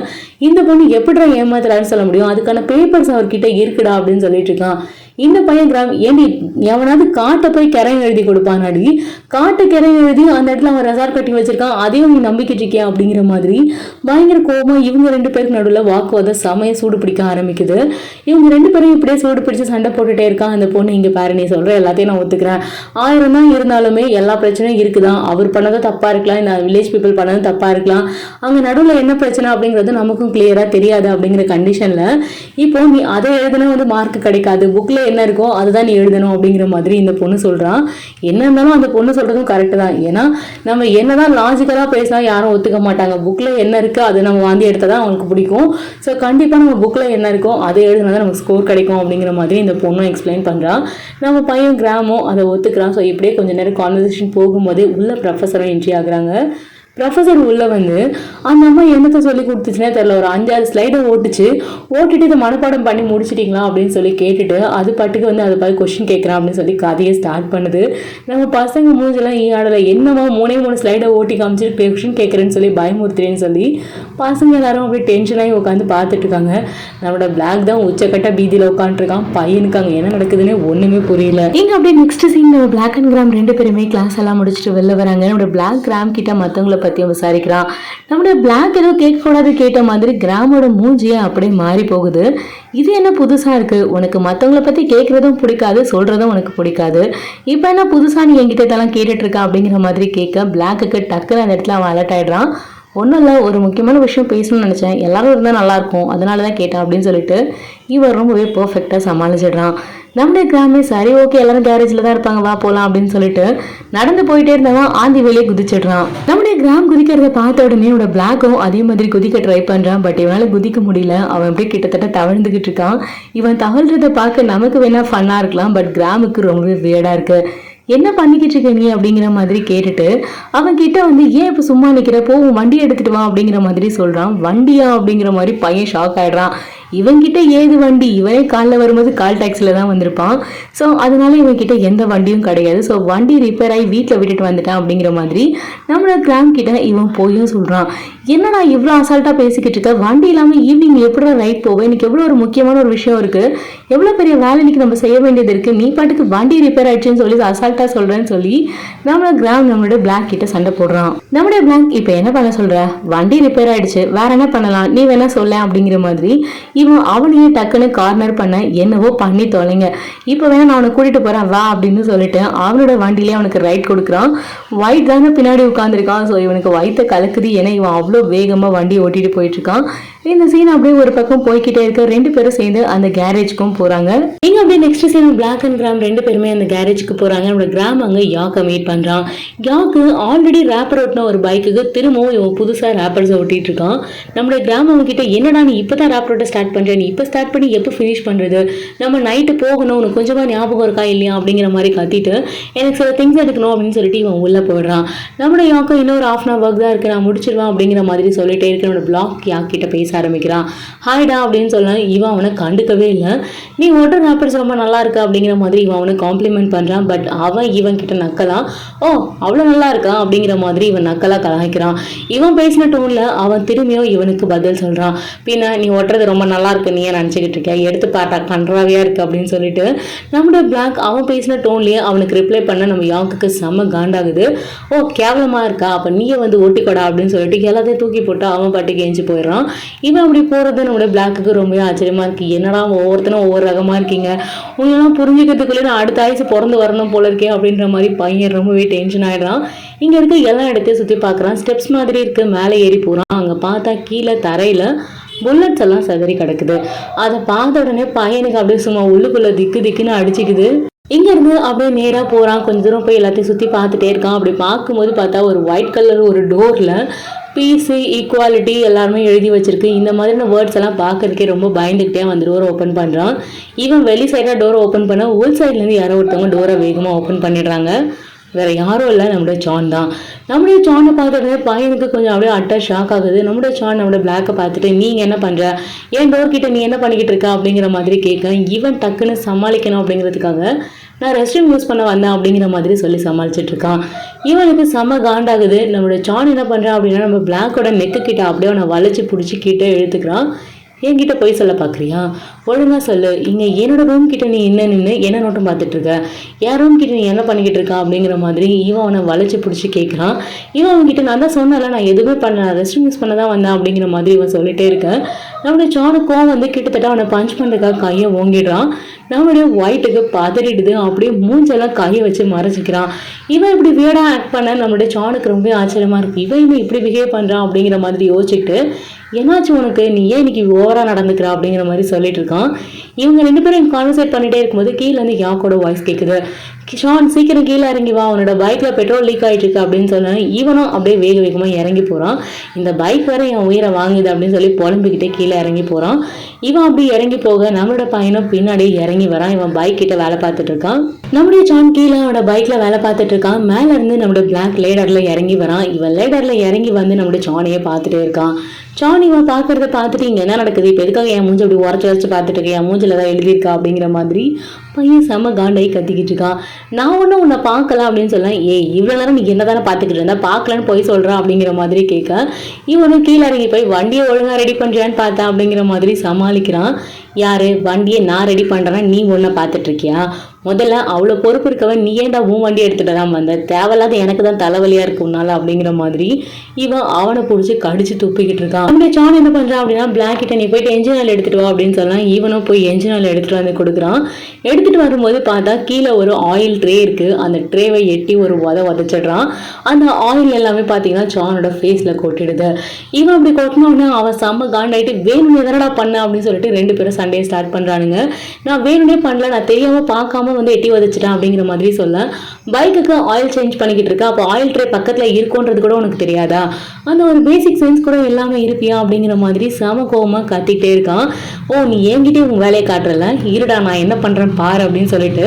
இந்த பொண்ணு எப்படிடா ஏமாத்துறாருன்னு சொல்ல முடியும்? அதுக்கான பேப்பர்ஸ் அவர்கிட்ட இருக்குடா அப்படின்னு சொல்லிட்டு இருக்கான். இந்த பையன் கிராம், ஏண்டி எவனாவது காட்டை போய் கிரையம் எழுதி கொடுப்பானாடி, காட்டை கிரையம் எழுதி அந்த இடத்துல அவன் ரெசார்ட் கட்டி வச்சிருக்கான், அதையும் நீ நம்பிக்கிட்டு இருக்கியா அப்படிங்கிற மாதிரி பயங்கர கோபமா இவங்க ரெண்டு பேருக்கு நடுவில் வாக்குவாதம் சமைய சூடு பிடிக்க ஆரம்பிக்குது. இவங்க ரெண்டு பேரும் இப்படியே சூடு பிடிச்சு சண்டை போட்டுட்டே இருக்கான். அந்த பொண்ணு, இங்க பாரு நீ சொல்ற எல்லாத்தையும் நான் ஒத்துக்கிறேன், 1000 தான் இருந்தாலுமே எல்லா பிரச்சனையும் இருக்குதான், அவர் பண்ணதும் தப்பா இருக்கலாம், இந்த வில்லேஜ் பீப்புள் பண்ணதும் தப்பா இருக்கலாம், அங்க நடுவில் என்ன பிரச்சனை அப்படிங்கிறது நமக்கும் கிளியரா தெரியாது அப்படிங்கிற கண்டிஷன்ல இப்போ நீ அதை எழுதுனா வந்து மார்க் கிடைக்காது, புக்ல என்ன இருக்கோ அதுதான் நீ எழுதணும் அப்படிங்கிற மாதிரி இந்த பொண்ணு சொல்றான். என்ன இருந்தாலும் அந்த பொண்ணு சொல்றதும் கரெக்ட் தான். ஏன்னா நம்ம என்னதான் லாஜிக்கலா பேசினா யாரும் ஒத்துக்க மாட்டாங்க. புக்ல என்ன இருக்கு அதை நம்ம வாந்தி எடுத்ததான் அவங்களுக்கு பிடிக்கும். ஸோ கண்டிப்பா நம்ம புக்ல என்ன இருக்கோ அதை எழுதினா தான் நமக்கு ஸ்கோர் கிடைக்கும் அப்படிங்கிற மாதிரி இந்த பொண்ணும் எக்ஸ்பிளைன் பண்றா. நம்ம பையன் கிராமும் அதை ஒத்துக்கிறான். ஸோ இப்படியே கொஞ்ச நேரம் கான்வர்சேஷன் போகும்போது உள்ள ப்ரொஃபஸரும் என்ட்ரி ஆகுறாங்க. ப்ரொஃபஸர் உள்ள வந்து அந்த அம்மா என்னத்தை சொல்லி கொடுத்துச்சுன்னே தெரியல, ஒரு 5-6 ஸ்லைடை ஓட்டிட்டு இதை மனப்பாடம் பண்ணி முடிச்சிட்டிங்களா அப்படின்னு சொல்லி கேட்டுட்டு அது பாட்டுக்கு வந்து அதை பார்த்து கொஸ்டின் கேட்குறான் அப்படின்னு சொல்லி கதையை ஸ்டார்ட் பண்ணுது. நம்ம பசங்க மூஞ்செல்லாம் ஈயாடலை, என்னவா 3 ஸ்லைடை ஓட்டி காமிச்சிட்டு கொஸ்டின் கேட்குறேன்னு சொல்லி பயமுறுத்துறேன்னு சொல்லி பசங்க எல்லாரும் அப்படியே டென்ஷனாகி உட்காந்து பார்த்துட்டு இருக்காங்க. நம்மளோட பிளாக் தான் உச்சக்கட்ட பீதியில் உட்காந்துருக்கான். பையனுக்கு அங்கே என்ன நடக்குதுன்னு ஒன்றுமே புரியல. இங்கே அப்படியே நெக்ஸ்ட் சீன் நம்ம பிளாக் அண்ட் கிராம் ரெண்டு பேருமே கிளாஸ் எல்லாம் முடிச்சுட்டு வெளில வராங்க. நம்மளோட பிளாக் கிராம் கிட்ட மற்றவங்களை பற்றியும் விசாரிக்கிறான். நம்மளுடைய பிளாக் ஏதோ கேட்கக்கூடாது கேட்ட மாதிரி கிராமோட மூஞ்சியே அப்படியே மாறி போகுது. இது என்ன புதுசாக இருக்குது, உனக்கு மற்றவங்கள பற்றி கேட்குறதும் பிடிக்காது, சொல்கிறதும் உனக்கு பிடிக்காது, இப்போ என்ன புதுசாக நீ என்கிட்ட இதெல்லாம் கேட்டுட்ருக்க அப்படிங்கிற மாதிரி கேட்க பிளாக்குக்கு டக்குன்னு அந்த இடத்துல அவன் அலர்ட் ஆகிடுறான். ஒன்றும் இல்லை, ஒரு முக்கியமான விஷயம் பேசணும்னு நினச்சேன், எல்லாரும் இருந்தால் நல்லாயிருக்கும் அதனால தான் கேட்டேன் அப்படின்னு சொல்லிட்டு இவர் ரொம்பவே பர்ஃபெக்டாக சமாளிச்சிடுறான். நம்முடைய கிராமே சரி ஓகே எல்லாரும் கேரேஜில் தான் இருப்பாங்க வா போகலாம் அப்படின்னு சொல்லிட்டு நடந்து போயிட்டே இருந்தவன் ஆந்தி வெளியே குதிச்சிடுறான். நம்முடைய கிராம் குதிக்கிறத பார்த்த உடனே இவனோட பிளாக்கும் அதே மாதிரி குதிக்க ட்ரை பண்ணுறான். பட் இவனால் குதிக்க முடியல. அவன் அப்படியே கிட்டத்தட்ட தவழ்ந்துக்கிட்டு இருக்கான். இவன் தவழ்றதை பார்க்க நமக்கு வேணா ஃபன்னாக இருக்கலாம், பட் கிராமுக்கு ரொம்பவே வியர்டாக இருக்கு. என்ன பண்ணிக்கிட்டு இருக்க நீ அப்படிங்கிற மாதிரி கேட்டுட்டு அவன் கிட்ட வந்து ஏன் இப்போ சும்மா நிற்கிறப்போ வண்டி எடுத்துட்டு வா அப்படிங்கிற மாதிரி சொல்கிறான். வண்டியா அப்படிங்கிற மாதிரி பையன் ஷாக் ஆகிடுறான். இவன்கிட்ட ஏது வண்டி, இவனே காலில் வரும்போது கால் டாக்ஸியில் தான் வந்திருப்பான். ஸோ அதனால இவன்கிட்ட எந்த வண்டியும் கிடையாது. ஸோ வண்டி ரிப்பேர் ஆகி வீட்டில் விட்டுட்டு வந்துட்டான் அப்படிங்கிற மாதிரி நம்மளோட கிராம் கிட்ட இவன் போயும் சொல்கிறான். என்னடா இவ்வளோ அசால்ட்டாக பேசிக்கிட்டு இருக்க, வண்டி இல்லாமல் ஈவினிங் எப்படி ரைட் போவேன், இன்னைக்கு எவ்வளோ ஒரு முக்கியமான ஒரு விஷயம் இருக்குது, எவ்வளோ பெரிய வேலை இன்னைக்கு நம்ம செய்ய வேண்டியது இருக்குது, நீ பாட்டுக்கு வண்டி ரிப்பேர் ஆயிடுச்சுன்னு சொல்லி அசால்ட்டாக சொல்கிறேன்னு சொல்லி நம்மளோட கிராம் நம்மளோட பிளாக் கிட்ட சண்டை போடுறான். நம்மளுடைய பிளாக் இப்போ என்ன பண்ண சொல்கிற, வண்டி ரிப்பேர் ஆயிடுச்சு வேற என்ன பண்ணலாம், நீ வேணா சொல்ல அப்படிங்கிற மாதிரி இவன் அவனையே டக்குன்னு கார்னர் பண்ண என்னவோ பண்ணி தொலைங்க, இப்போ வேணா நான் அவனை கூட்டிட்டு போறேன் வா அப்படின்னு சொல்லிட்டு அவனோட வண்டியிலே அவனுக்கு ரைட் கொடுக்குறான். ஒயிட் தானே பின்னாடி உட்காந்துருக்கான். ஸோ இவனுக்கு வயிற்ற கலக்குது, ஏன்னா இவன் அவ்வளோ வேகமாக வண்டி ஓட்டிட்டு போயிட்டு இருக்கான். இந்த சீன் அப்படியே ஒரு பக்கம் போய்கிட்டே இருக்க, ரெண்டு பேரும் சேர்ந்து அந்த கேரேஜ்க்கும் போறாங்க. இங்க அப்படியே next scene black and gram ரெண்டு பேருமே அந்த கேரேஜ்க்கு போறாங்க. நம்மளோட கிராம் அங்க யாக்கை மீட் பண்றான். யாக்கு ஆல்ரெடி ரேப்பர் ஓட்டின ஒரு பைக்குக்கு திரும்பவும் இவன் புதுசா ரேப்பர்ஸ் ஓட்டிட்டு இருக்கான். நம்மளோட கிராம் அவங்க கிட்ட என்னடா நீ இப்பதான் ரேப்பர் ஓட்ட ஸ்டார்ட் பண்ற, நீ இப்ப ஸ்டார்ட் பண்ணி எப்போ ஃபினிஷ் பண்றது, நம்ம நைட்டு போகணும், உனக்கு கொஞ்சமா ஞாபகம் இருக்கா இல்லையா அப்படிங்கிற மாதிரி கத்திட்டு எனக்கு சில திங்ஸ் எடுக்கணும் அப்படின்னு சொல்லிட்டு இவன் உள்ள போயிடுறான். நம்மளோட யாக்கும் இன்னொரு ஹாஃப் அன் ஒர்க் தான் இருக்கு, நான் முடிச்சிருவேன் அப்படிங்கிற மாதிரி சொல்லிட்டே இருக்கு. நம்மளோட பிளாக் யாக்கிட்ட பேச ஆரம்பிக்கிறான். ஹாய்டா அப்படின்னு சொல்ல இவன் அவனை கண்டுக்கவே இல்லை. நீ ஓட்டர் ரேப்பர்ஸ் ரொம்ப நல்லா இருக்கு அப்படிங்கிற மாதிரி இவன் அவனை காம்ப்ளிமெண்ட் பண்றான். பட் அவன் இவன் கிட்ட நக்கலாம், ஓ அவ்வளோ நல்லா இருக்கா அப்படிங்கிற மாதிரி இவன் நக்கலா கலாய்க்கிறான். இவன் பேசின டோன்ல அவன் திரும்பியும் இவனுக்கு பதில் சொல்றான். பின்ன நீ ஓட்டுறது ரொம்ப நல்லா இருக்கு, நீ ஏன் நினச்சிக்கிட்டு இருக்க, எடுத்து பாட்டா கன்றாவியா இருக்கு அப்படின்னு சொல்லிட்டு நம்மளோட பிளாக் அவன் பேசின டோன்லயே அவனுக்கு ரிப்ளை பண்ண நம்ம யாக்குக்கு செம்ம காண்டாகுது. ஓ கேவலமா இருக்கா, அப்ப நீயே வந்து ஓட்டிக்கொடா அப்படின்னு சொல்லிட்டு எல்லாத்தையும் தூக்கி போட்டு அவன் பாட்டுக்கு எஞ்சி போயிடுறான். இவன் அப்படி போறது நம்மளோட பிளாக்குக்கு ரொம்ப ஆச்சரியமா இருக்கு. என்னடா ஒவ்வொருத்தனும் ஒவ்வொரு ரகமா இருக்கீங்க, உங்களெல்லாம் புரிஞ்சுக்கிறதுக்குள்ளே நான் அடுத்த ஆயுசு பிறந்து வரணும் போல இருக்கேன் அப்படின்ற மாதிரி பையன் ரொம்பவே டென்ஷன் ஆயிடுறான். இங்க இருக்க எல்லா இடத்தையும் சுத்தி பார்க்குறான். ஸ்டெப்ஸ் மாதிரி இருக்கு, மேலே ஏறி போறான். அங்க பார்த்தா கீழே தரையில புல்லட்ஸ் எல்லாம் செதறி கிடக்குது. அதை பார்த்த உடனே பையனுக்கு அப்படியே சும்மா உள்ளுக்குள்ள திக்கு திக்குன்னு அடிச்சுக்குது. இங்க இருந்து அப்படியே நேரா போறான். கொஞ்ச தூரம் போய் எல்லாத்தையும் சுத்தி பார்த்துட்டே இருக்கான். அப்படி பார்க்கும்போது பார்த்தா ஒரு ஒயிட் கலர் ஒரு டோர்ல பீஸ் ஈக்குவாலிட்டி எல்லாருமே எழுதி வச்சிருக்கு. இந்த மாதிரியான வேர்ட்ஸ் எல்லாம் பார்க்கறதுக்கே ரொம்ப பயந்துக்கிட்டே வந்து டோரை ஓப்பன் பண்றான். இவன் வெளி சைடா டோரை ஓப்பன் பண்ண உள் சைட்ல இருந்து யாரோ ஒருத்தவங்க டோரை வேகமா ஓப்பன் பண்ணிடுறாங்க. வேற யாரும் இல்லை, நம்மளுடைய ஜான் தான். நம்முடைய ஜானை பார்த்துட்டு பையனுக்கு கொஞ்சம் அப்படியே அட்டா ஷாக் ஆகுது. நம்மளுடைய ஜான் நம்மளோட பிளாக்கை பார்த்துட்டு நீங்க என்ன பண்ற, ஏன் டோர் கிட்ட நீ என்ன பண்ணிக்கிட்டு இருக்க அப்படிங்கிற மாதிரி கேட்க இவன் டக்குன்னு சமாளிக்கணும் அப்படிங்கிறதுக்காக நான் ரெஸ்ட் ரூம் யூஸ் பண்ண வந்தேன் அப்படிங்கிற மாதிரி சொல்லி சமாளிச்சுட்டு இருக்கான். இவனுக்கு செம காண்டாகுது. நம்மளோட ஜான் என்ன பண்றான் அப்படின்னா நம்ம பிளாக்கோட நெக்கு கிட்ட அப்படியே அவனை வளைச்சு பிடிச்சி கிட்ட இழுத்துக்கிறான். என்கிட்ட போய் சொல்ல பார்க்குறியா, ஒழுங்கா சொல்லு, இங்கே என்னோட ரூம் கிட்ட நீ என்ன நின்று என்ன நோட்டம் பார்த்துட்டு இருக்க, என் ரூம் கிட்ட நீ என்ன பண்ணிக்கிட்டு இருக்கா அப்படிங்கிற மாதிரி இவன் அவனை வளைச்சு பிடிச்சி கேட்குறான். இவன் அவன்கிட்ட நான் தான் சொன்னல, நான் எதுவுமே பண்ணல, ரெஸ்ட் ரூம் யூஸ் பண்ண தான் வந்தேன் அப்படிங்கிற மாதிரி இவன் சொல்லிட்டே இருக்கேன். நம்மளுடைய ஜானுக்கும் வந்து கிட்டத்தட்ட அவனை பஞ்ச் பண்ணுறதுக்காக கையை ஓங்கிடுறான். நம்மளுடைய ஒயிட்டுக்கு பதறிடுது. அப்படியே மூஞ்செல்லாம் கையை வச்சு மறைச்சிக்கிறான். இவன் இப்படி வேடா ஆக்ட் பண்ண நம்மளுடைய ஜானுக்கு ரொம்ப ஆச்சரியமா இருக்கு. இவன் இன்னும் இப்படி பிஹேவ் பண்றான் அப்படிங்கிற மாதிரி யோசிச்சுட்டு என்னாச்சும் உனக்கு, நீ ஏன் இன்னைக்கு ஓவரா நடந்துக்கிறா அப்படிங்கிற மாதிரி சொல்லிட்டு இருக்கான். இவங்க ரெண்டு பேரும் கான்வர்சேட் பண்ணிட்டே இருக்கும்போது கீழே இருந்து யாக்கோட வாய்ஸ் கேட்குது. ஷான் சீக்கிரம் கீழே இறங்கி வா, உன்னோட பைக்ல பெட்ரோல் லீக் ஆயிட்டு இருக்கு அப்படின்னு சொன்ன இவனும் அப்படியே வேக வேகமா இறங்கி போறான். இந்த பைக் வேற என் உயிரை வாங்குது அப்படின்னு சொல்லி புலம்பிக்கிட்டே கீழே இறங்கி போறான். இவன் அப்படி இறங்கி போக நம்மளோட பையனும் பின்னாடி இறங்கி வரான். இவன் பைக் கிட்ட வேலை பார்த்துட்டு இருக்கான். நம்முடைய ஜான் கீழே அவனோட பைக்ல வேலை பார்த்துட்டு இருக்கான். மேல இருந்து நம்மளோட பிளாக் லேடர்ல இறங்கி வரான். இவன் லேடர்ல இறங்கி வந்து நம்மளோட ஜானையே பார்த்துட்டே இருக்கான். ஜான் இவன் பார்க்கறத பார்த்துட்டு இங்க என்ன நடக்குது, இப்போ எதுக்காக என் மூஞ்சி அப்படி உரைச்சு வச்சு பார்த்துட்டு இருக்கேன், என் மூஞ்சில தான் எழுதியிருக்கா அப்படிங்கிற மாதிரி பையன் செம்ம காண்டாയി கத்திக்கிட்டு இருக்கான். நான் ஒன்றும் உன்னை பார்க்கலாம் அப்படின்னு சொல்ல, ஏய் இவ்வளோ நேரம் நீ என்ன தானே பார்த்துக்கிட்டு இருந்தா, பார்க்கலன்னு போய் சொல்கிறான் அப்படிங்கிற மாதிரி கேட்க இவனும் கீழே இறங்கி போய் வண்டியை ஒழுங்காக ரெடி பண்ணுறியான்னு பார்த்தேன் அப்படிங்கிற மாதிரி சமாளிக்கிறான். யாரு, வண்டியை நான் ரெடி பண்ணுறேன்னா நீ ஒன்றை பார்த்துட்டு இருக்கியா, முதல்ல அவ்வளோ பொறுப்பு இருக்கவன் நீ ஏன்டா உன் வண்டி எடுத்துகிட்டு தான் வந்த, தேவையில்லாத எனக்கு தான் தலைவலியாக இருக்கு உன்னால அப்படிங்கிற மாதிரி இவன் அவனை பிடிச்சி கடிச்சு துப்பிக்கிட்டு இருக்கான். அப்படியே ஜான் என்ன பண்ணுறான் அப்படின்னா பிளாக் கிட்ட நீ போயிட்டு என்ஜின் ஆயில் எடுத்துகிட்டு வா அப்படின்னு சொல்லலாம். இவனும் போய் என்ஜின் ஆயில் எடுத்துகிட்டு வந்து கொடுக்குறான். எடுத்துகிட்டு வரும்போது பார்த்தா கீழே ஒரு ஆயில் ட்ரே இருக்குது. அந்த ட்ரேவை எட்டி ஒரு உதச்சிடுறான். அந்த ஆயில் எல்லாமே பார்த்தீங்கன்னா ஜானோட ஃபேஸில் கொட்டிடுது. இவன் அப்படி கொட்டினோடனே அவன் செம்ம காண்டாயிட்டு வேணும்னு எதனடா பண்ண அப்படின்னு சொல்லிட்டு ரெண்டு பேரும் சண்டையை ஸ்டார்ட் பண்ணுறானுங்க. நான் வேணும்னே பண்ணல, நான் தெரியாமல் பார்க்காம வந்து எட்டி வதச்சிட்டேன் அப்படிங்கிற மாதிரி சொல்ல பைக்குக்கு ஆயில் சேஞ்ச் பண்ணிக்கிட்டு இருக்கா. அப்போ ஆயில் ட்ரே பக்கத்தில் இருக்குன்றது கூட உனக்கு தெரியாதா, அந்த ஒரு பேசிக் சென்ஸ் கூட எல்லாமே இருப்பியா அப்படிங்கிற மாதிரி சம கோவமாக கத்திக்கிட்டே இருக்கான். ஓ நீ என்கிட்டே உங்கள் வேலையை காட்டுறல, இருடா நான் என்ன பண்ணுறேன் பாரு அப்படின்னு சொல்லிட்டு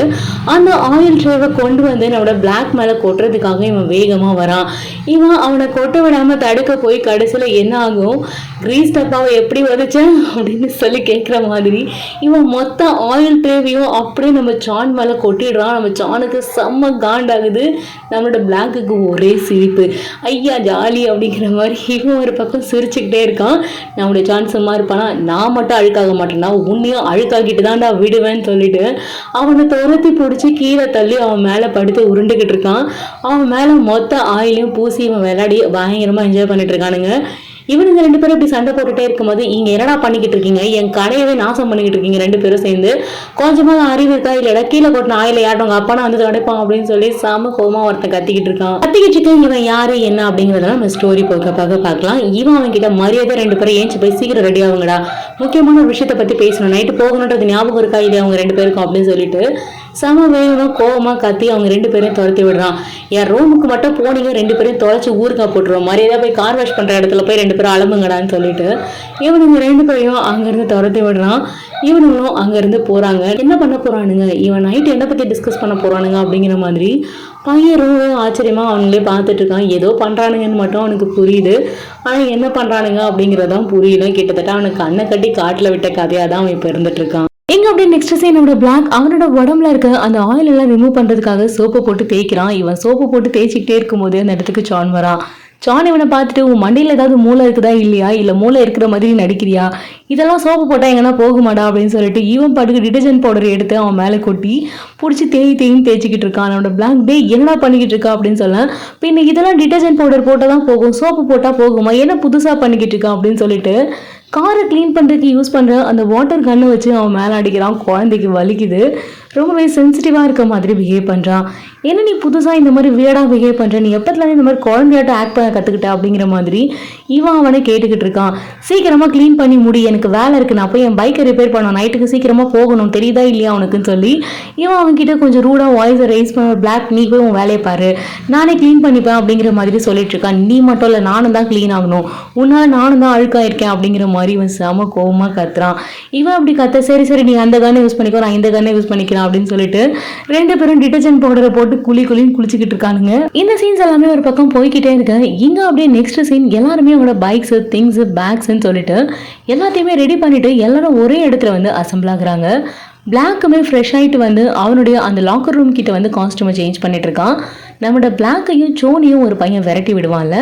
அந்த ஆயில் ட்ரேவை கொண்டு வந்து நம்மளோட பிளாக் மேலே கொட்டுறதுக்காக இவன் வேகமாக வரான். இவன் அவனை கொட்ட விடாமல் தடுக்க போய் கடைசியில் என்ன ஆகும், கிரீஸ் டப்பாவை எப்படி வதச்சேன் அப்படின்னு சொல்லி கேட்குற மாதிரி இவன் மொத்த ஆயில் ட்ரேவையும் அப்படியே நம்ம ஜான் மேலே கொட்டிடுறான். நம்ம ஜானுக்கு செம்ம காண்டாகுது. நம்மளோட பிளாக்குக்கு ஒரே சிரிப்பு, ஐயா ஜாலி அப்படிங்கிற மாதிரி இவன் ஒரு பக்கம் சிரிச்சுக்கிட்டே இருக்கான். நம்மளுடைய ஜான் சும்மா இருப்பானா, நான் மட்டும் அழுக்காக மாட்டேன்னா உன்னையும் அழுக்காக்கிட்டு தான்டா விடுவேன்னு சொல்லிட்டு அவனை துரத்தி பிடிச்சி கீழே தள்ளி அவன் மேலே படுத்து உருண்டுக்கிட்டு இருக்கான். அவன் மேலே மொத்த ஆயிலையும் பூசி இவன் விளையாடி பயங்கரமாக என்ஜாய் பண்ணிட்டு இருக்கானுங்க. இவனுங்க ரெண்டு பேரும் இப்படி சண்டை போட்டுட்டே இருக்கும்போது இங்க என்னடா பண்ணிக்கிட்டு இருக்கீங்க, என் கடையவே நாசம் பண்ணிக்கிட்டு இருக்கீங்க ரெண்டு பேரும் சேர்ந்து, கொஞ்சமாக அறிவு இருக்கா இல்லடா, கீழே கொட்டின ஆயில யாட்டவங்க அப்பா நான் வந்து கிடைப்பான் அப்படின்னு சொல்லி சாம கோமா ஒருத்தன் கத்திக்கிட்டு இருக்கான். கத்திக்கிட்டு இருக்க இவன் யாரு என்ன அப்படிங்கறதெல்லாம் நம்ம ஸ்டோரி போக பார்க்கலாம். இவன் அவன் கிட்ட மரியாதை ரெண்டு பேரும் ஏஞ்சி போய் சீக்கிரம் ரெடி ஆகுங்கடா, முக்கியமான ஒரு விஷயத்த பத்தி பேசணும், நைட்டு போகணுன்றது ஞாபகம் இருக்கா இல்லையா அவங்க ரெண்டு பேருக்கும் அப்படின்னு சொல்லிட்டு சம வேணும் கோவமா கத்தி அவங்க ரெண்டு பேரையும் துரத்தி விடுறான். என் ரூமுக்கு மட்டும் போனீங்க ரெண்டு பேரையும் தொலைச்சி ஊருக்கா போட்டுருவோம், மரியாதை போய் கார் வாஷ் பண்ற இடத்துல போய் ரெண்டு பேரும் அலம்புங்கடான்னு சொல்லிட்டு இவனுங்க ரெண்டு பேரையும் அங்கிருந்து துரத்தி விடுறான். இவனுங்களும் அங்கிருந்து போறாங்க. என்ன பண்ண போறானுங்க, இவன் நைட் என்ன பத்தி டிஸ்கஸ் பண்ண போறானுங்க அப்படிங்கிற மாதிரி பையன் ரொம்ப ஆச்சரியமா அவங்களே பார்த்துட்டு இருக்கான். ஏதோ பண்றானுங்கன்னு மட்டும் அவனுக்கு புரியுது, ஆனா என்ன பண்றானுங்க அப்படிங்கறதான் புரியல. கிட்டத்தட்ட அவனுக்கு கண்ணை கட்டி காட்டுல விட்ட கதையா தான் அவன் இப்ப இருந்துட்டு இருக்கான். எங்க அப்படியே நெக்ஸ்ட் சீனோட பிளாக் அவனோட உடம்புல இருக்க அந்த ஆயில் எல்லாம் ரிமூவ் பண்றதுக்காக சோப்பு போட்டு தேய்க்கிறான். இவன் சோப்பு போட்டு தேய்ச்சிக்கிட்டே இருக்கும் போது அந்த இடத்துக்கு ஜான் வரான். ஜான் இவனை பார்த்துட்டு உன் மண்டியில் ஏதாவது மூளை இருக்குதா இல்லையா, இல்லை மூளை இருக்கிற மாதிரி நடிக்கிறியா, இதெல்லாம் சோப்பு போட்டால் எங்கன்னா போகுமாடா அப்படின்னு சொல்லிட்டு இவன் பாட்டுக்கு டிடர்ஜென்ட் பவுடர் எடுத்து அவன் மேலே கொட்டி பிடிச்சி தேய்ன்னு தேய்ச்சிக்கிட்டு இருக்கான். அவனோட பிளாக் டே என்னடா பண்ணிக்கிட்டு இருக்கா அப்படின்னு சொல்ல, பின்ன இதெல்லாம் டிடர்ஜென்ட் பவுடர் போட்டால் தான் போகும், சோப்பு போட்டால் போகுமா, என்ன புதுசாக பண்ணிக்கிட்டு இருக்கான் அப்படின்னு சொல்லிட்டு காரை க்ளீன் பண்ணுறதுக்கு யூஸ் பண்ணுற அந்த வாட்டர் கன்னை வச்சு அவன் மேலே அடிக்கிறான். குழந்தைக்கு வலிக்குது, ரொம்பவே சென்சிட்டிவாக இருக்க மாதிரி பிஹேவ் பண்ணுறான். என்ன நீ புதுசாக இந்த மாதிரி வியர்டாக பிஹேவ் பண்ணுற, நீ எப்போதுலேருந்து இந்த மாதிரி குழந்தையாட்ட ஆக்ட் பண்ண கற்றுக்கிட்ட அப்படிங்கிற மாதிரி இவன் அவனை கேட்டுக்கிட்டு இருக்கான். சீக்கிரமாக க்ளீன் பண்ணி முடி, எனக்கு வேலை இருக்குது, நான் போய் என் பைக்கை ரிப்பேர் பண்ணணும், நைட்டுக்கு சீக்கிரமாக போகணும், தெரியுதா இல்லையா அவனுக்குன்னு சொல்லி இவன் அவன்கிட்ட கொஞ்சம் ரூடாக வாய்ஸை ரைஸ் பண்ண, பிளாக் நீ போய் உன் வேலையை பாரு, நானே க்ளீன் பண்ணிப்பேன் அப்படிங்கிற மாதிரி சொல்லிட்டு இருக்கான். நீ மட்டும் இல்லை நானும் தான் க்ளீன் ஆகணும், உன்னால் நானும் தான் அழுக்காயிருக்கேன் அப்படிங்கிற மாதிரி இவன் செம கோவமாக கத்துறான். இவன் அப்படி கத்த சரி நீ அந்த கன்னை யூஸ் பண்ணிக்கோ, நான் இந்த கன்னை யூஸ் பண்ணிக்கிறேன் அப்படின்னு சொல்லிட்டு ரெண்டு பேரும் டிடர்ஜென்ட் பவுடரை போட்டு குளின்னு குளிச்சுக்கிட்டு இருக்கானுங்க. இந்த சீன்ஸ் எல்லாமே ஒரு பக்கம் போய்கிட்டே இருக்கு. இங்க அப்படியே நெக்ஸ்ட் சீன் எல்லாருமே அவங்களோட பைக்ஸ், திங்ஸ், பேக்ஸ்ன்னு சொல்லிட்டு எல்லாத்தையுமே ரெடி பண்ணிட்டு எல்லாரும் ஒரே இடத்துல வந்து அசம்பிள் ஆகுறாங்க. பிளாக்குமே ஃப்ரெஷ் ஆகிட்டு வந்து அவனுடைய அந்த லாக்கர் ரூம் கிட்ட வந்து காஸ்டியூமை சேஞ்ச் பண்ணிட்டு இருக்கான். நம்மளோட பிளாக்கையும் சோனியும் ஒரு பையன் விரட்டி விடுவான்ல,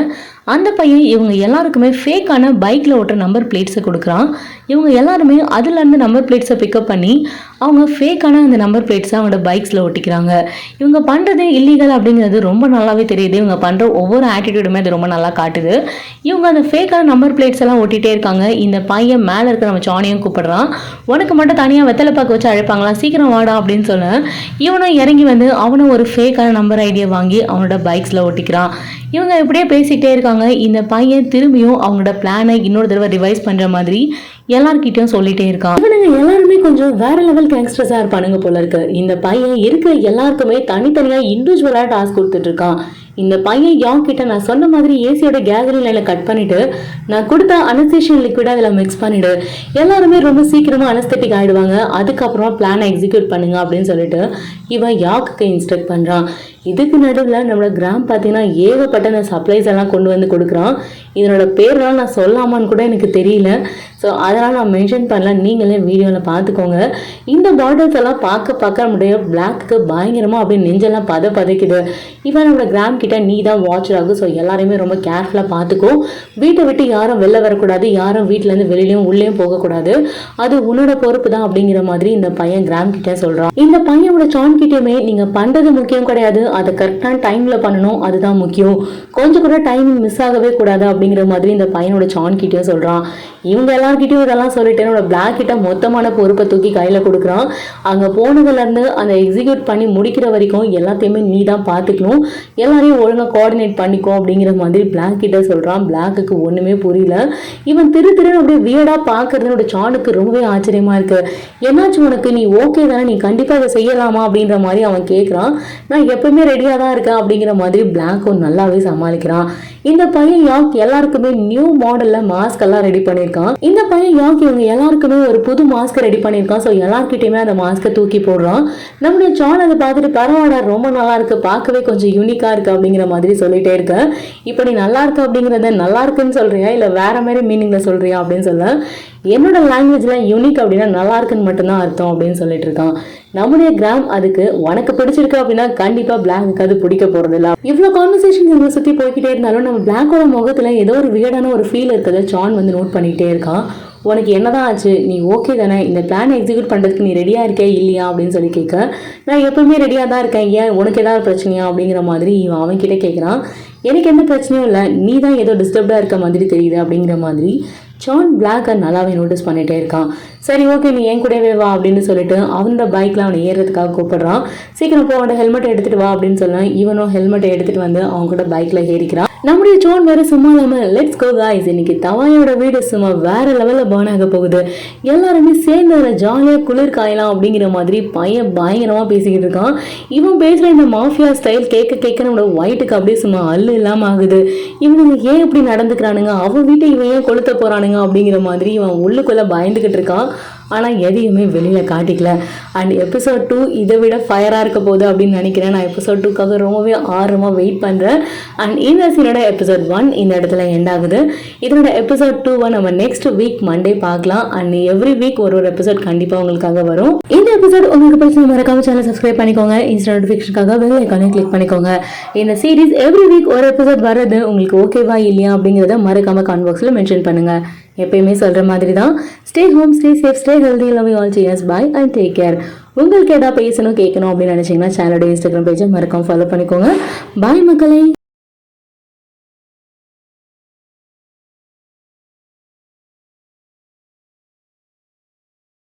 அந்த பையன் இவங்க எல்லாருக்குமே ஃபேக்கான பைக்கில் ஓட்டுற நம்பர் பிளேட்ஸை கொடுக்குறான். இவங்க எல்லாருமே அதுலேருந்து நம்பர் பிளேட்ஸை பிக்கப் பண்ணி அவங்க ஃபேக்கான அந்த நம்பர் பிளேட்ஸை அவங்களோட பைக்ஸில் ஒட்டிக்கிறாங்க. இவங்க பண்ணுறது இல்லீகல் அப்படிங்கிறது ரொம்ப நல்லாவே தெரியுது. இவங்க பண்ணுற ஒவ்வொரு ஆட்டிடியூடுமே அது ரொம்ப நல்லா காட்டுது. இவங்க அந்த ஃபேக்கான நம்பர் பிளேட்ஸ் எல்லாம் ஒட்டிகிட்டே இருக்காங்க. இந்த பையன் மேலே இருக்கிற நம்ம சோனியும் கூப்பிடுறான். உனக்கு மட்டும் தனியாக வெத்தலை பாக்கு வச்சு அழைப்பாங்களா, சீக்கிரம் வாடா அப்படின்னு சொல்ல இவனும் இறங்கி வந்து அவனும் ஒரு ஃபேக்கான நம்பர் ஐடியா வாங்கி அவனோட பைக்ஸில் ஒட்டிக்கிறான். இவங்க இப்படியே பேசிக்கிட்டே இருக்காங்க. இந்த பையன் திரும்பியும் அவங்களோட பிளானை இன்னொரு தடவை ரிவைஸ் பண்ற மாதிரி எல்லார்கிட்டையும் சொல்லிட்டே இருக்கான். இவனுங்க எல்லாருமே கொஞ்சம் வேற லெவல் கேங்ஸ்டர்ஸா இருப்பானுங்க போல இருக்கு. இந்த பையன் இருக்கிற எல்லாருக்குமே தனித்தனியா இண்டிவிஜுவலா டாஸ்க் கொடுத்துட்டு இருக்கான். இந்த பையன் யாங் கிட்ட நான் சொன்ன மாதிரி ஏசியோட கேசரின் லைனை கட் பண்ணிட்டு நான் கொடுத்த அனஸ்தேஷியன் லிக்விட் அதில் மிக்ஸ் பண்ணிடு, எல்லாருமே ரொம்ப சீக்கிரமா அனஸ்தெட்டிக் ஆயிடுவாங்க, அதுக்கப்புறமா பிளானை எக்ஸிக்யூட் பண்ணுங்க அப்படின்னு சொல்லிட்டு இவன் யாக்கு இன்ஸ்ட்ரக்ட் பண்றான். இதுக்கு நடுவில் நம்மளோட கிராம் பார்த்தீங்கன்னா ஏகப்பட்ட அந்த சப்ளைஸ் எல்லாம் கொண்டு வந்து கொடுக்குறான். இதனோட பேர்லாம் நான் சொல்லாமான்னு கூட எனக்கு தெரியல, ஸோ அதெல்லாம் நான் மென்ஷன் பண்ணல, நீங்களே வீடியோவில் பார்த்துக்கோங்க. இந்த பாட்டில்ஸ் எல்லாம் பார்க்க முடிய பிளாக்கு பயங்கரமாக அப்படியே நெஞ்செல்லாம் பதைக்குது. இவன் நம்மளோட கிராம் கிட்ட நீ தான் வாட்சர் ஆகும், ஸோ எல்லாரையுமே ரொம்ப கேர்ஃபுல்லாக பார்த்துக்கோ, வீட்டை விட்டு யாரும் வெளில வரக்கூடாது, யாரும் வீட்டிலேருந்து வெளியிலையும் உள்ளேயும் போகக்கூடாது, அது உன்னோட பொறுப்பு தான் அப்படிங்கிற மாதிரி இந்த பையன் கிராம் கிட்டே சொல்கிறான். இந்த பையனோட சான் கிட்டேயுமே நீங்கள் பண்ணுறது முக்கியம் கிடையாது, அதை கரெக்டான டைமில் பண்ணணும், அதுதான் முக்கியம், கொஞ்சம் கூட டைமிங் மிஸ் ஆகவே கூடாது அப்படிங்கிற மாதிரி இந்த பையனோட சான் கிட்டேயும் சொல்கிறான். இவங்க எல்லார்கிட்டையும் இதெல்லாம் சொல்லிட்டு என்னோட பிளாக் கிட்ட மொத்தமான பொறுப்பை தூக்கி கையில் கொடுக்குறான். அங்கே போனதுலேருந்து அந்த எக்ஸிக்யூட் பண்ணி முடிக்கிற வரைக்கும் எல்லாத்தையுமே நீ தான் பார்த்துக்கணும், எல்லாரையும் ஒழுங்காக கோஆர்டினேட் பண்ணிக்கோ அப்படிங்கிற மாதிரி பிளாக் கிட்ட சொல்கிறான். பிளாக்குக்கு ஒன்றுமே புரியல. இவன் திருன்னு அப்படியே வியர்டாக பார்க்கறதுனோட சானுக்கு ரொம்பவே ஆச்சரியமாக இருக்கு. என்னாச்சும் உனக்கு, நீ ஓகே தானே, நீ கண்டிப்பாக அதை செய்யலாமா அப்படின்ற மாதிரி அவன் கேட்குறான். நான் எப்பவுமே ரெடியாக தான் இருக்கேன் அப்படிங்கிற மாதிரி பிளாக்கும் நல்லாவே சமாளிக்கிறான். இந்த பையன் யாக் எல்லாருக்குமே நியூ மாடல்ல மாஸ்க் எல்லாம் ரெடி பண்ணியிருக்கான். இந்த பையன் யாக் இவங்க எல்லாருக்குமே ஒரு புது மாஸ்க் ரெடி பண்ணியிருக்கான். ஸோ எல்லார்கிட்டயுமே அந்த மாஸ்கை தூக்கி போடுறான். நம்மளுடைய சான் அதை பார்த்துட்டு பரவாயில்ல, ரொம்ப நல்லா இருக்கு, பார்க்கவே கொஞ்சம் யூனிக்கா இருக்கு அப்படிங்கிற மாதிரி சொல்லிட்டே இருக்க. இப்போ நீ நல்லா இருக்கு அப்படிங்கிறத நல்லா இருக்குன்னு சொல்றியா இல்லை வேற மாதிரி மீனிங்ல சொல்றியா அப்படின்னு சொல்ல, என்னோட லாங்குவேஜ்ல யூனிக் அப்படின்னா நல்லா இருக்குன்னு மட்டும்தான் அர்த்தம் அப்படின்னு சொல்லிட்டு இருக்கான். நம்முடைய கிராம் அதுக்கு உனக்கு பிடிச்சிருக்கு அப்படின்னா கண்டிப்பா பிளாக்கு அது பிடிக்க போறது இல்லை. இவ்வளவு கான்வர்சேஷன் இவங்க சுத்தி போய்கிட்டே இருந்தாலும் நம்ம பிளாக்கோட முகத்துல ஏதோ ஒரு வியர்டான ஒரு ஃபீல் இருக்கிறத சான் வந்து நோட் பண்ணிக்கிட்டே இருக்கான். உனக்கு என்னதான் ஆச்சு, நீ ஓகே தானே, இந்த பிளான் எக்ஸிக்யூட் பண்ணுறதுக்கு நீ ரெடியாக இருக்கே இல்லையா அப்படின்னு சொல்லி கேட்க, நான் எப்பவுமே ரெடியாக தான் இருக்கேன், ஏன் உனக்கு ஏதாவது பிரச்சனையா அப்படிங்கிற மாதிரி இவன் அவன்கிட்ட கேட்குறான். எனக்கு எந்த பிரச்சனையும் இல்லை, நீ தான் ஏதோ டிஸ்டர்ப்டாக இருக்க மாதிரி தெரியுது அப்படிங்கிற மாதிரி ஜான் பிளாக்கை நல்லாவே நோட்டீஸ் பண்ணிகிட்டே இருக்கான். சரி ஓகே, நீ என் கூடவே வா அப்படின்னு சொல்லிட்டு அவனோட பைக்கில் அவனை ஏறுறதுக்காக கூப்பிடுறான். சீக்கிரம் போ, அவனோட ஹெல்மெட்டை எடுத்துகிட்டு வா அப்படின்னு சொல்ல இவனும் ஹெல்மெட்டை எடுத்துகிட்டு வந்து அவங்க கூட பைக்கில் ஏறிக்கிறான். நம்முடைய ஜான் வேறு சும்மா இல்லாமல் லெட்ஸ் கோ காய்ஸ், இன்னைக்கு தவாயோட வீடு சும்மா வேற லெவலில் பர்ன் ஆக போகுது, எல்லாருமே சேர்ந்து அதில் ஜாலியாக குளிர் காயலாம் அப்படிங்கிற மாதிரி பையன் பயங்கரமாக பேசிக்கிட்டு இருக்கான். இவன் பேசுகிற இந்த மாஃபியா ஸ்டைல் கேட்க நம்மளோட ஒயிட்டுக்கு அப்படியே சும்மா அல்லு இல்லாமல் ஆகுது. இவனுங்க ஏன் இப்படி நடந்துக்கிறானுங்க, அவன் வீட்டை இவன் ஏன் கொளுத்த போகிறானுங்க அப்படிங்கிற மாதிரி இவன் உள்ளுக்குள்ளே பயந்துக்கிட்டு இருக்கான். ஆனால் எதையுமே வெளியில் காட்டிக்கல. அண்ட் எபிசோட் 2 இதை விட ஃபயராக இருக்க போகுது அப்படின்னு நினைக்கிறேன். நான் எபிசோட் 2க்காக ரொம்பவே ஆர்வமாக வெயிட் பண்ணுறேன். அண்ட் இந்த சீனோட எபிசோட் 1 இந்த இடத்துல எண்ட் ஆகுது. இதனோட எபிசோட் 2 நம்ம நெக்ஸ்ட் வீக் மண்டே பார்க்கலாம். அண்ட் எவ்ரி வீக் ஒரு எபிசோட் கண்டிப்பாக உங்களுக்காக வரும். இந்த எபிசோட் உங்களுக்கு பிடிச்ச மறக்காம சேனல் சப்ஸ்கிரைப் பண்ணிக்கோங்க. இன்ஸ்டா நோட்டிஃபிகேஷனுக்காக பெல் ஐகானையும் கிளிக் பண்ணிக்கோங்க. இந்த சீரிஸ் எவ்ரி வீக் ஒரு எபிசோட் வர்றது உங்களுக்கு ஓகேவா இல்லையா அப்படிங்கிறத மறக்காம கமெண்ட் பாக்ஸில் மென்ஷன் பண்ணுங்க. எப்பயுமே சொல்கிற மாதிரி தான், stay home, stay safe, stay healthy, love you all, cheers, bye and take care. உங்களுக்கு எதாவது பேசணும் கேட்கணும் அப்படின்னு நினச்சிங்கன்னா சேனலோட இன்ஸ்டாகிராம் பேஜை மறக்காம ஃபாலோ பண்ணிக்கோங்க. பாய் மக்களே.